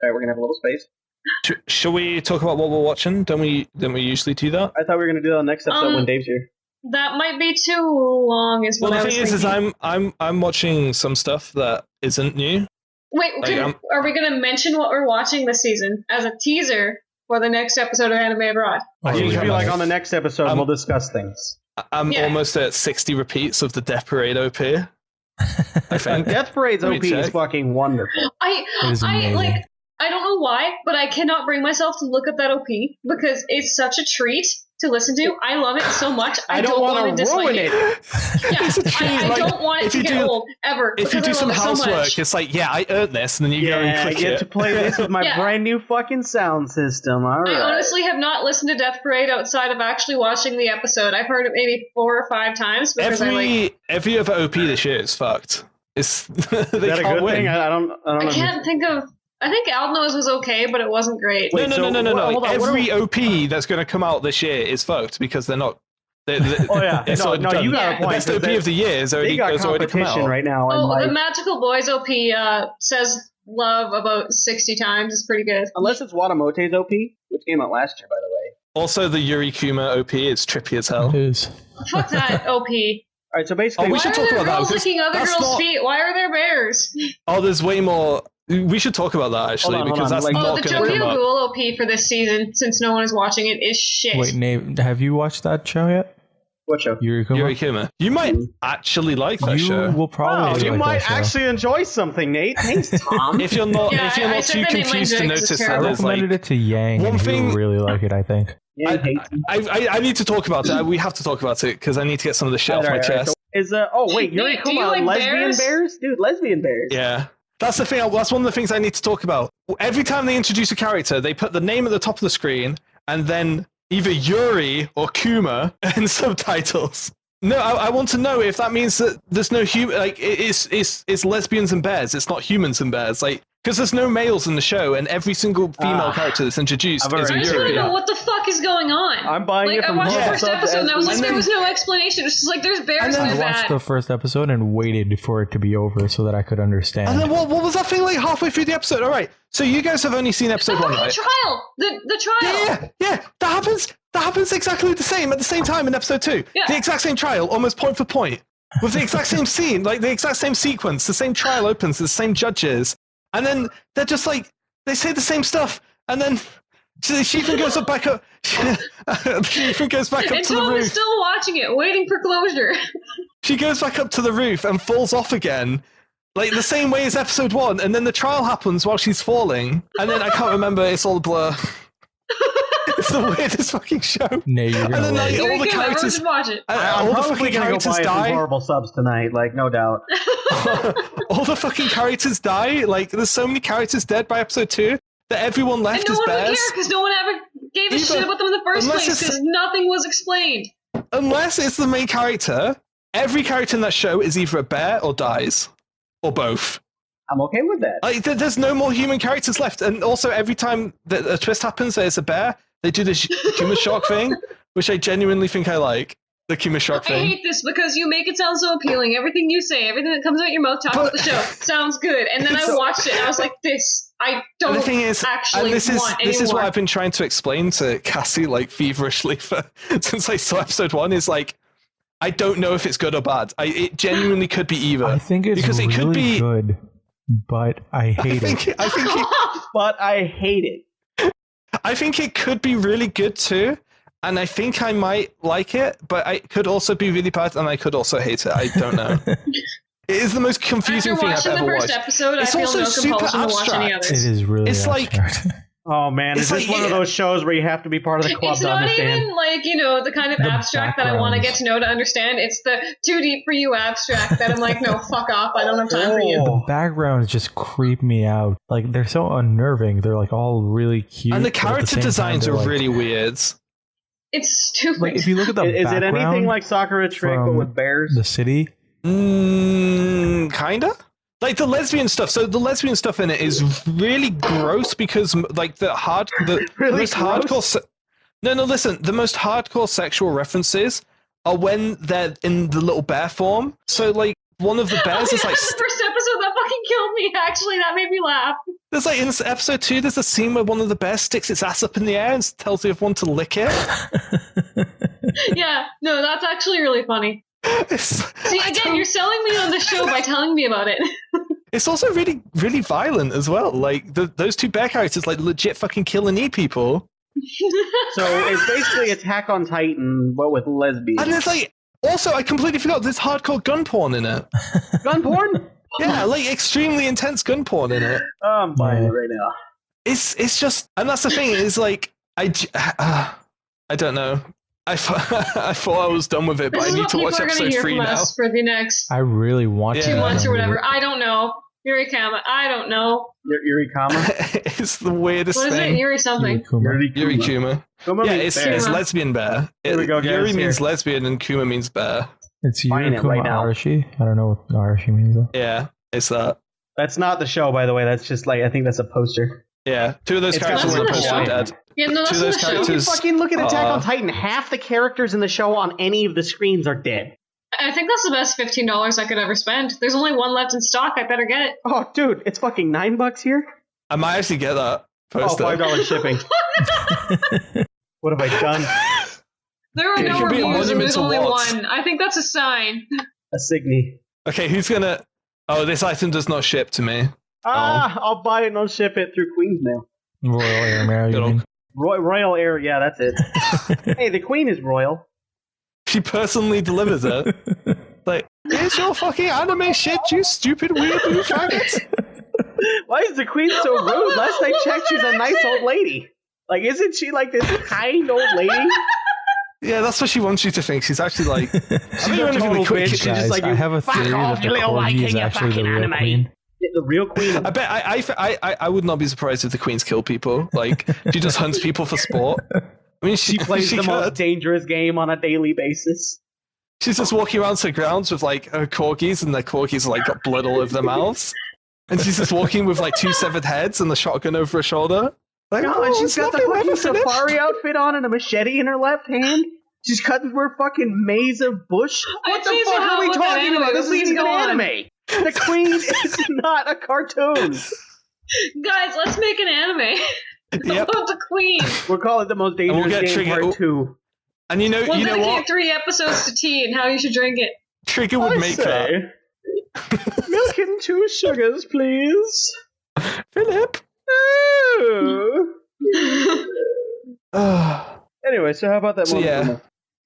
S4: All right, we're going to have a little space.
S3: Shall we talk about what we're watching? Don't we usually do that?
S4: I thought we were going to do that on the next episode when Dave's here.
S2: That might be too long, is
S3: Well,
S2: what
S3: the
S2: I was
S3: thing is
S2: thinking.
S3: I'm watching some stuff that isn't new.
S2: Wait, are we going to mention what we're watching this season as a teaser for the next episode of Anime Abroad?
S3: I
S4: You
S3: think
S4: should be
S3: I'm-
S4: like, on the next episode, we'll discuss things.
S3: I'm
S2: Yeah.
S3: almost at 60 repeats of the Death Parade OP. I think.
S4: Death Parade's
S3: Let me
S4: OP is
S3: check.
S4: fucking wonderful.
S5: It is
S2: I
S5: amazing.
S2: like. I don't know why, but I cannot bring myself to look at that OP because it's such a treat to listen to. I love it so much. I don't want to
S4: to
S2: dislike
S4: ruin
S2: it.
S4: it.
S2: Yeah,
S3: It's a treat,
S2: I
S3: like,
S2: don't want it
S3: if
S2: to
S3: you
S2: get
S3: do-
S2: old ever.
S3: If you
S2: because
S3: do
S2: I
S3: some
S2: love it so
S3: housework,
S2: much.
S3: it's like, yeah, I earned this, and then you go
S4: Yeah,
S3: and
S4: I
S3: click
S4: get
S3: it.
S4: to play this with my
S2: Yeah.
S4: brand new fucking sound system. All right.
S2: I honestly have not listened to Death Parade outside of actually watching the episode. I've heard it maybe 4 or 5 times because
S3: Every other OP this year is fucked. It's they
S4: is that a
S3: can't
S4: good
S3: win.
S4: thing? I don't
S2: I
S4: know.
S2: can't think of. I think Aldno's was okay, but it wasn't great.
S4: Wait,
S3: No.
S4: so- hold on, what
S3: Every OP that's going to come out this year is fucked because they're not.
S4: Oh, yeah.
S3: it's
S4: No,
S3: already
S4: no,
S3: done.
S4: you got a
S3: The
S4: point,
S3: best
S4: 'cause
S3: OP of the year is
S4: They
S3: already,
S4: got
S3: has already come
S4: competition
S3: out.
S4: right now. And
S2: Oh,
S4: like,
S2: the Magical Boys OP says love about 60 times. It's pretty good.
S4: unless it's Watamote's OP, which came out last year, by the way.
S3: Also, the Yuri Kuma OP is trippy as hell.
S5: It is.
S2: Fuck that OP.
S4: All right, so basically,
S3: Oh, we
S2: Why
S3: should
S2: are
S3: talk
S2: there
S3: about that,
S2: girls
S3: because
S2: licking other
S3: that's
S2: girls'
S3: not-
S2: feet? Why are there bears?
S3: Oh, there's way more. We should talk about that actually
S4: Hold on,
S3: because that's
S4: like-
S2: Oh,
S3: not
S2: the
S3: going to
S2: Tokyo
S3: come up.
S2: Ghoul OP for this season, since no one is watching it, is shit.
S5: Wait, Nate, have you watched that show yet?
S4: what show?
S5: Yurikuma?
S3: Yuri Kuma. You might actually like that
S5: You
S3: show.
S5: will probably
S4: Wow, you
S5: like
S4: might
S5: that show.
S4: actually enjoy something, Nate. Thanks, Tom.
S3: If you're not,
S2: Yeah,
S3: if you're
S2: I
S3: not
S2: said
S3: too
S2: that in my
S3: confused to
S2: joke, 'cause
S3: notice
S2: it's
S3: that
S5: I
S3: there's
S5: recommended
S3: like
S5: it to Yang,
S3: one
S5: and he
S3: thing-
S5: will really like it, I think.
S4: Yeah, he hates me.
S3: I need to talk about it. We have to talk about it because I need to get some of the shit off my
S4: All right,
S3: chest.
S4: so is oh wait, Yuri
S2: Nate, do you
S4: Kuma
S2: like
S4: lesbian
S2: bears?
S4: bears? Dude, lesbian bears.
S3: Yeah. That's the thing. That's one of the things I need to talk about. Every time they introduce a character, they put the name at the top of the screen and then either Yuri or Kuma in subtitles. No, I want to know if that means that there's no human. Like it's lesbians and bears. It's not humans and bears. Like Because there's no males in the show, and every single female character that's introduced is
S2: I
S3: a
S2: just want to
S3: Yuri.
S2: know what the fuck is going on.
S4: I'm buying
S2: like,
S4: it
S2: I
S4: from
S2: watched the
S4: Marvel
S2: first
S4: Subs
S2: episode, and I was like,
S3: and
S2: there
S3: then-
S2: was no explanation. It's just like, there's bears
S3: And then-
S2: and
S5: I
S2: they're
S5: watched
S2: bad.
S5: the first episode and waited for it to be over so that I could understand.
S3: And then what was that thing like halfway through the episode? All right, so you guys have only seen
S2: The
S3: episode 1,
S2: fucking
S3: right?
S2: trial! The trial!
S3: Yeah. That happens exactly the same at the same time in episode 2.
S2: Yeah.
S3: The exact same trial, almost point for point, with the exact same scene, like the exact same sequence. The same trial opens, the same judges, and then they're just like they say the same stuff, and then she even goes back up. She even goes back up
S2: And
S3: to the
S2: Tom is
S3: roof.
S2: still watching it, waiting for closure.
S3: She goes back up to the roof and falls off again. Like the same way as episode 1, and then the trial happens while she's falling, and then I can't remember, it's all a blur. It's the weirdest fucking show.
S5: Nay, you're
S3: And
S5: gonna
S3: then
S5: love
S3: like
S5: it.
S3: all the
S2: Everyone
S3: characters,
S2: should watch it.
S4: I'm
S3: all the
S4: probably
S3: fucking
S4: gonna go
S3: characters
S4: buy it from
S3: die.
S4: Marvel Subs tonight, like no doubt.
S3: All the fucking characters die. Like there's so many characters dead by episode 2 that everyone
S2: And
S3: left
S2: no
S3: is
S2: one would
S3: bears.
S2: care because no one ever gave a
S3: Either-
S2: shit about them in the first
S3: unless
S2: place
S3: it's-
S2: because nothing was explained.
S3: Unless it's the main character, every character in that show is either a bear or dies, or both.
S4: I'm okay with that.
S3: Like there's no more human characters left, and also every time that a twist happens, there's a bear. They do this Kuma shock thing, which I genuinely think I like. The Kuma shock
S2: I
S3: thing.
S2: hate this because you make it sound so appealing. Everything you say, everything that comes out your mouth talking about the show sounds good. And then I
S3: So-
S2: watched it and I was like, I
S3: And
S2: don't
S3: the thing is,
S2: actually
S3: and this is
S2: want
S3: this is what
S2: anymore.
S3: I've been trying to explain to Cassie like feverishly for since I saw episode 1 is like I don't know if it's good or bad. It genuinely could be either.
S5: I think it's
S3: because it
S5: really
S3: could be
S5: good, but I hate it.
S3: I think it,
S4: But I hate it.
S3: I think it could be really good too, and I think I might like it, but it could also be really bad, and I could also hate it. I don't know. It is the most confusing
S2: After
S3: thing I've
S2: watching the
S3: ever
S2: first
S3: watched.
S2: episode,
S3: It's
S2: I feel
S3: also
S2: no
S3: super
S2: compulsion to watch any
S3: abstract.
S2: others.
S5: It is really
S3: It's like-
S5: abstract.
S4: Oh man,
S3: It's
S4: is this
S3: like-
S4: one of those shows where you have to be part of the club
S2: It's
S4: to
S2: not
S4: understand?
S2: even like, the kind of
S5: The
S2: abstract that I want to get
S5: backgrounds.
S2: to know to understand. It's the too deep for you abstract that I'm like, no, fuck off. I don't have time for you.
S4: Oh.
S5: Backgrounds just creep me out. Like they're so unnerving. They're like all really cute.
S3: And the
S5: but at
S3: character
S5: same time,
S3: designs
S5: they're,
S3: are
S5: like-
S3: really weird.
S2: It's stupid.
S5: Like if you look at the
S4: Is it anything
S5: background,
S4: like Sakura Trick but
S5: from
S4: with bears?
S5: the city?
S3: Kinda. Like the lesbian stuff. So the lesbian stuff in it is really gross because like the
S4: Really
S3: most
S4: gross?
S3: hardcore. No, listen. The most hardcore sexual references are when they're in the little bear form. So like one of the bears is like.
S2: the first episode that fucking killed me. Actually, that made me laugh.
S3: There's like in episode 2, there's a scene where one of the bears sticks its ass up in the air and tells the other one to lick it.
S2: Yeah, no, that's actually really funny. See, again, you're selling me on the show by telling me about it.
S3: It's also really, really violent as well. Like those two bear characters, like legit fucking kill and eat people.
S4: So it's basically Attack on Titan, but with lesbians.
S3: And there's like, also, I completely forgot there's hardcore gun porn in it.
S4: Gun porn?
S3: Yeah, like extremely intense gun porn in it.
S4: I'm buying it right now.
S3: It's just, and that's the thing is like, I don't know. I thought I was done with it, but
S2: This
S3: I
S2: is
S3: need
S2: what
S3: to
S2: people
S3: watch
S2: are going to
S3: episode
S2: hear
S3: 3
S2: from
S3: now.
S2: us for the next
S5: I really want
S3: Yeah.
S5: to.
S2: 2 months or
S5: read
S2: whatever.
S5: it.
S2: I don't know. Yuri Kama. I don't know.
S4: Yuri Kama?
S3: It's the weirdest
S2: What is it?
S3: thing.
S2: Yuri something.
S5: Yuri Kuma.
S3: Yuri Kuma.
S4: Kuma
S3: Yeah,
S4: means
S3: it's
S4: bear.
S3: lesbian bear.
S4: Here we go, guys,
S3: Yuri
S4: here.
S3: means lesbian and Kuma means bear.
S5: It's
S4: Buying
S5: Yuri
S4: it
S5: Kuma
S4: right now.
S5: Arashi. I don't know what Arashi means though.
S3: Yeah, it's that.
S4: That's not the show, by the way. That's just like, I think that's a poster.
S3: Yeah, 2 of those
S4: It's
S3: characters
S2: got
S3: in the
S2: some
S3: poster are
S2: show.
S3: dead.
S2: Yeah, no, that's
S3: Two of
S2: not
S3: those
S2: the show.
S4: If you
S3: characters-
S4: fucking look at Attack on Titan, half the characters in the show on any of the screens are dead.
S2: I think that's the best $15 I could ever spend. There's only one left in stock. I better get it.
S4: Oh, dude, it's fucking $9 here?
S3: I might actually get that
S4: Oh,
S3: poster.
S4: $5 shipping. What have I done?
S2: There are
S3: It
S2: no
S3: could be a
S2: reviews, and there's
S3: monumental
S2: only
S3: loss.
S2: one. I think that's a sign.
S4: A Signy.
S3: Okay, who's gonna? Oh, this item does not ship to me.
S4: I'll buy it and I'll ship it through Queen's Mail.
S5: Royal Air Mail, you
S3: Good
S5: mean?
S4: Royal Air, yeah, that's it. Hey, the Queen is royal.
S3: She personally delivers it. Like, here's your fucking anime shit, you stupid weeaboo faggot.
S4: Why is the Queen so rude? Last I checked, she's a nice old lady. Like, isn't she like this kind old lady?
S3: Yeah, that's what she wants you to think. She's actually like,
S4: She's a total bitch. She's
S5: Guys,
S4: just like,
S5: I have a
S4: fuck
S5: theory
S4: off,
S5: that
S4: you
S5: the
S4: little white
S5: corgi
S4: king,
S5: is
S4: you
S5: actually the
S4: fucking
S5: real
S4: anime.
S5: queen.
S4: The real Queen.
S3: I bet I would not be surprised if the queens kill people. Like, she just hunts people for sport. I mean,
S4: She plays the most
S3: could.
S4: dangerous game on a daily basis.
S3: She's just walking around to grounds with like her corgis, and their corgis like got blood all over their mouths. And she's just walking with like 2 severed heads and the shotgun over her shoulder. Like,
S4: No, and she's got the fucking
S3: Philip.
S4: safari outfit on and a machete in her left hand. She's cutting through a fucking maze of bush. What the fuck are we talking about? This isn't even anime. The queen is not a cartoon.
S2: Guys, let's make an anime
S3: Yep.
S2: about the queen.
S4: We'll call it the most dangerous
S3: get
S4: game
S3: Trigger.
S4: part 2.
S3: And you know
S2: dedicate
S3: what?
S2: 3 episodes to tea and how you should drink it.
S3: Trigger would make that.
S4: Milk and 2 sugars, please.
S3: Philip.
S4: Anyway, so how about that
S3: So
S4: one?
S3: yeah.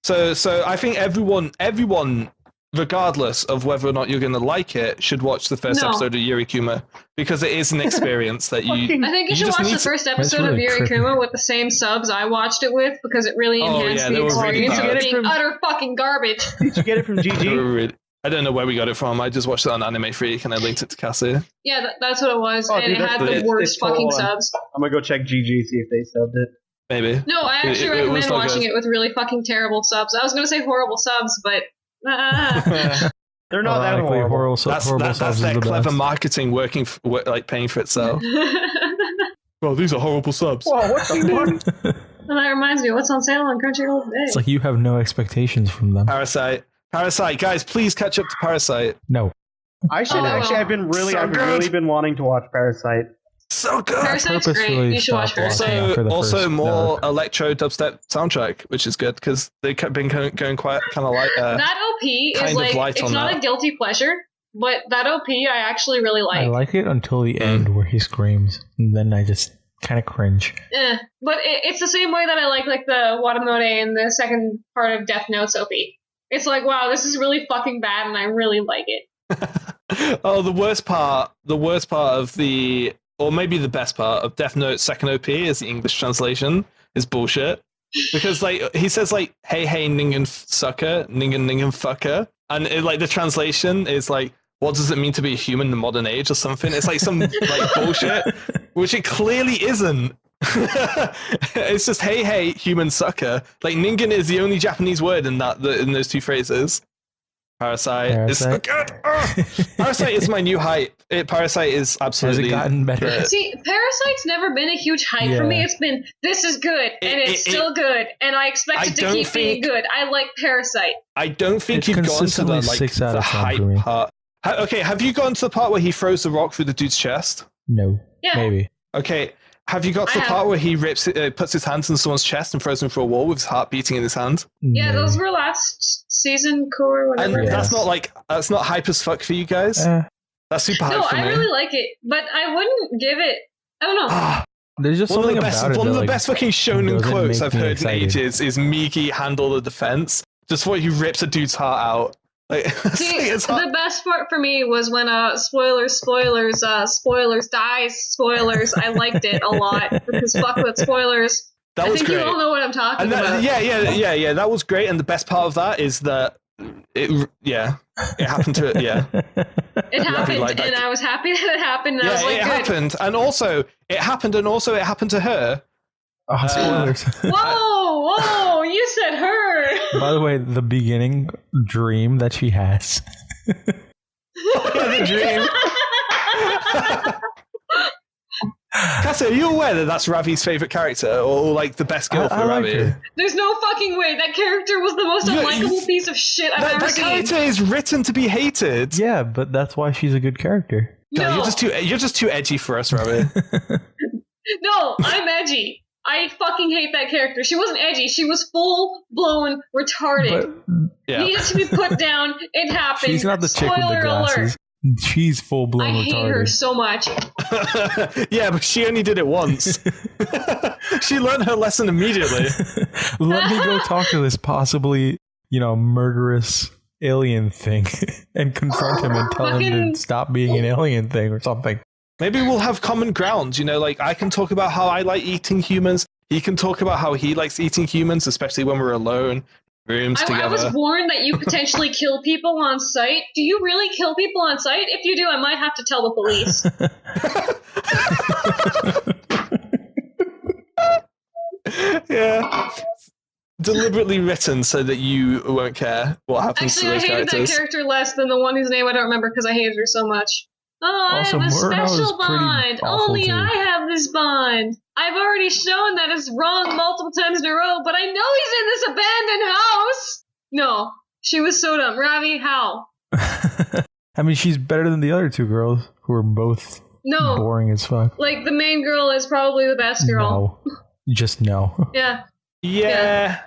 S3: So I think everyone, regardless of whether or not you're going to like it, should watch the first
S2: No.
S3: episode of Yurikuma because it is an experience that you.
S2: I think you should
S3: just
S2: watch
S3: need
S2: the
S3: to-
S2: first episode
S5: really
S2: of
S5: trippy.
S2: Yurikuma with the same subs I watched it with because it really
S3: Oh,
S2: enhanced
S3: yeah,
S2: the
S3: they were really
S2: experience
S3: bad.
S2: of being utter fucking garbage.
S4: Did you get it from GG?
S3: I don't know where we got it from. I just watched it on Anime Freak and I linked it to Cassie.
S2: Yeah, that's what it was,
S4: Oh,
S2: and
S4: dude,
S2: it had
S4: that's-
S2: the
S4: it's
S2: worst fucking
S4: full on.
S2: subs.
S4: I'm gonna go check GG, see if they subbed it.
S3: Maybe.
S2: No, I actually
S3: It was
S2: recommend
S3: not
S2: watching
S3: good.
S2: it with really fucking terrible subs. I was gonna say horrible subs, but
S4: They're not that
S5: Ironically,
S4: horrible.
S3: That's
S5: subs
S3: their
S5: is the
S3: clever
S5: best.
S3: marketing working, like paying for itself. Well, these are horrible subs.
S4: Whoa, what the fuck?
S2: And that reminds me, what's on sale on Crunchyroll today?
S5: It's like you have no expectations from them.
S3: Parasite, guys, please catch up to Parasite.
S5: No.
S4: I should
S2: Oh.
S4: actually. I've
S3: So good.
S4: really been wanting to watch Parasite.
S3: So good.
S2: Parasite's great.
S5: purposefully
S2: You should watch
S5: stopped watching
S2: Parasite.
S5: after the
S3: Also
S5: first
S3: more electro dubstep soundtrack, which is good because they've been going quite kind of like.
S2: That OP is
S3: kind of
S2: like,
S3: light
S2: it's
S3: on
S2: not
S3: that.
S2: a guilty pleasure, but that OP I actually really
S5: I
S2: like.
S5: like it until the end where he screams, and then I just kind of cringe.
S2: But it's the same way that I like the Watamode and the second part of Death Note's OP. It's like, wow, this is really fucking bad, and I really like it.
S3: Oh, the worst part of the, or maybe the best part of Death Note's second OP is the English translation is bullshit. Because like he says like hey ningen sucker, ningen fucker, and like the translation is like what does it mean to be a human in the modern age or something? It's like some like bullshit, which it clearly isn't. It's just hey human sucker. Like ningen is the only Japanese word in in those 2 phrases. Parasite is so good. Parasite is my new hype. Parasite is absolutely.
S5: Has it gotten better?
S3: great.
S2: See, Parasite's never been a huge hype for me.
S5: Yeah.
S2: It's been, this is good, and it's still good, and I expect
S3: I
S2: it to
S3: don't
S2: keep being
S3: think-
S2: good. I like Parasite.
S3: I don't think
S5: It's
S3: you've gone to the
S5: consistently
S3: like
S5: 6 out
S3: the
S5: of 10
S3: hype
S5: for me.
S3: part. Okay, have you gone to the part where he throws the rock through the dude's chest?
S5: No.
S2: Yeah.
S5: Maybe.
S3: Okay, have you got to the
S2: I
S3: part
S2: have.
S3: where he puts his hands in someone's chest and throws him through a wall with his heart beating in his hand?
S2: Yeah,
S5: No.
S2: those were last season, core,
S3: And
S2: whatever.
S5: Yeah.
S3: that's not hype as fuck for you guys. That's super hype
S2: No,
S3: for
S2: I
S3: me.
S2: really like it, but I wouldn't give it. I don't know.
S3: Ah,
S5: There's just
S3: one of
S5: something
S3: the best,
S5: about it
S3: one of
S5: that,
S3: the
S5: like,
S3: best fucking shonen
S5: doesn't
S3: quotes
S5: make
S3: I've
S5: me
S3: heard
S5: excited.
S3: in ages is Miki handle the defense. Just what he rips a dude's heart out. Like,
S2: See,
S3: it's hard.
S2: the best part for me was when spoilers dies, spoilers. I liked it a lot because fuck with spoilers.
S3: That
S2: I
S3: was
S2: think
S3: great.
S2: you all know what I'm talking
S3: And
S2: about.
S3: yeah, that was great. And the best part of that is that it happened to it. Yeah,
S2: It happened,
S3: like that.
S2: and I was happy that it happened. And I was
S3: yeah,
S2: like,
S3: it
S2: good.
S3: happened, and also it happened to her.
S5: Oh, spoilers.
S2: Whoa, you said her.
S5: By the way, the beginning dream that she has.
S3: The dream. Cassie, are you aware that that's Ravi's favorite character, or like the best girl for
S5: I like
S3: Ravi?
S5: her.
S2: There's no fucking way. That character was the most
S3: Yeah,
S2: unlikable piece of shit I've ever
S3: That
S2: seen.
S3: character is written to be hated.
S5: Yeah, but that's why she's a good character.
S3: God,
S2: No,
S3: you're just too edgy for us, Ravi.
S2: no, I'm edgy. I fucking hate that character. She wasn't edgy. She was full blown retarded.
S5: But
S3: Yeah.
S2: Needed to be put down. It happened.
S5: she's not the chick with the
S2: Spoiler
S5: glasses.
S2: alert.
S5: She's full
S2: I
S5: blown
S2: hate her
S5: retarded.
S2: so much.
S3: Yeah, but she only did it once. She learned her lesson immediately.
S5: Let me go talk to this possibly, murderous alien thing and confront him and tell him
S2: Fucking-
S5: to stop being an alien thing or something.
S3: Maybe we'll have common ground. Like I can talk about how I like eating humans. He can talk about how he likes eating humans, especially when we're alone, rooms
S2: I
S3: together.
S2: was warned that you potentially kill people on sight. Do you really kill people on sight? If you do, I might have to tell the police.
S3: Yeah. Deliberately written so that you won't care what happens
S2: Actually, I
S3: to those
S2: hated
S3: characters.
S2: that character less than the one whose name I don't remember because I hated her so much. Oh,
S5: Also,
S2: I have a
S5: Murano is
S2: special
S5: pretty
S2: bond.
S5: awful,
S2: Only
S5: too.
S2: I have this bond. I've already shown that it's wrong multiple times in a row, but I know he's in this abandoned house. No, she was so dumb. Ravi, how?
S5: I mean, she's better than the other two girls who are both
S2: No.
S5: boring as fuck.
S2: Like, the main girl is probably the best girl.
S5: No. Just no.
S2: Yeah.
S3: Yeah,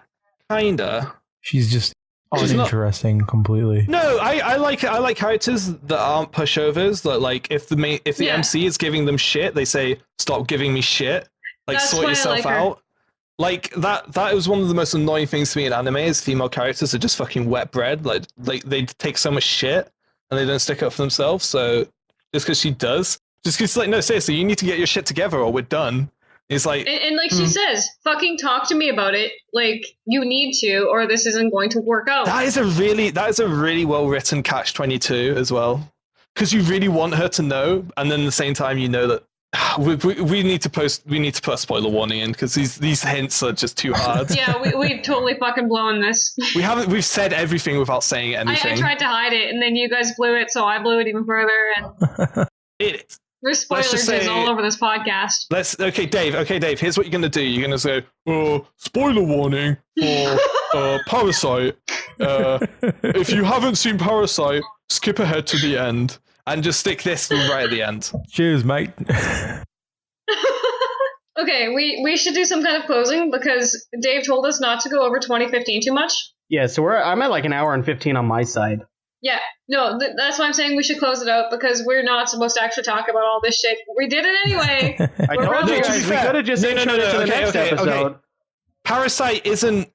S3: kinda.
S5: She's just
S3: She's not-
S5: uninteresting completely.
S3: No, I like characters that aren't pushovers. That like if the
S2: Yeah.
S3: MC is giving them shit, they say stop giving me shit. Like
S2: That's
S3: sort
S2: why I
S3: yourself
S2: like her.
S3: out. Like that is one of the most annoying things to me in anime is female characters are just fucking wet bread. Like they take so much shit and they don't stick up for themselves. So just because she does, just because like no seriously, you need to get your shit together or we're done. It's like
S2: And like she says, fucking talk to me about it. Like, you need to, or this isn't going to work out.
S3: that is a really well written catch-22 as well, because you really want her to know, and then at the same time you know that we need to put a spoiler warning in because these hints are just too hard.
S2: Yeah, we've totally fucking blown this.
S3: We've said everything without saying anything.
S2: I tried to hide it, and then you guys blew it, so I blew it even further, and there's spoilers
S3: just say-
S2: all over this podcast.
S3: Okay, Dave, here's what you're gonna do. You're gonna say, spoiler warning for Parasite. If you haven't seen Parasite, skip ahead to the end and just stick this right at the end.
S5: Cheers, mate.
S2: Okay, we should do some kind of closing because Dave told us not to go over 2015 too much.
S4: Yeah, so I'm at like an hour and 15 on my side.
S2: Yeah, no, that's why I'm saying we should close it out because we're not supposed to actually talk about all this shit. We did it anyway.
S4: I told
S2: probably-
S4: you
S2: to be
S4: guys we
S3: fair-
S4: could have just
S3: No,
S4: introed it to the next episode.
S3: Parasite isn't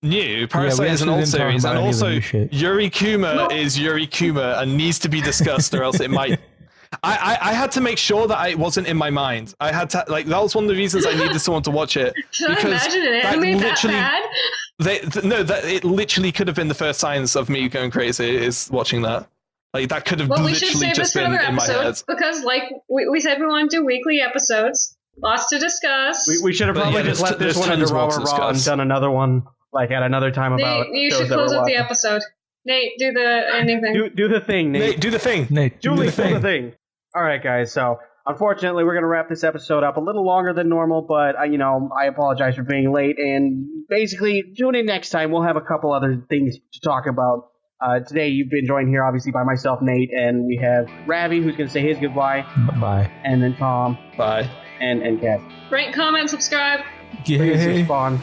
S3: new. Parasite is an
S5: actually
S3: old
S5: didn't talk
S3: series,
S5: about
S3: and
S5: any of the
S3: also
S5: new shit.
S3: Yuri Kuma
S2: No.
S3: is Yuri Kuma and needs to be discussed, or else it might. I had to make sure that it wasn't in my mind. I had to that was one of the reasons I needed someone to watch it.
S2: Should I
S3: because
S2: imagine an
S3: that
S2: anime that
S3: literally-
S2: bad?
S3: That it literally could have been the first signs of me going crazy is watching that. Like that could have
S2: Well, we should
S3: literally
S2: save this
S3: just
S2: for
S3: been
S2: another
S3: in my head.
S2: episode because, like we said, we want to do weekly episodes. Lots to discuss.
S4: We should have
S3: But
S4: probably
S3: yeah,
S4: just
S3: there's
S4: let this
S3: there's
S4: one into
S3: tons more to
S4: Raw and
S3: discuss.
S4: done another one like at another time about
S2: Nate, you
S4: shows
S2: should
S4: that we're
S2: close out the
S4: watching.
S2: episode. Nate, do the ending thing.
S4: Do the thing, Nate.
S3: Nate, do the thing.
S5: Nate, do
S4: Julie,
S5: the
S4: do the
S5: thing.
S4: thing. All right, guys. So, unfortunately, we're going to wrap this episode up a little longer than normal, but I apologize for being late. And basically, tune in next time. We'll have a couple other things to talk about. Today, you've been joined here, obviously, by myself, Nate, and we have Ravi, who's going to say his goodbye,
S5: Bye.
S4: and then Tom
S3: Bye.
S4: and Cassie.
S2: Rate, comment, subscribe.
S4: Please
S5: Yay.
S4: respond.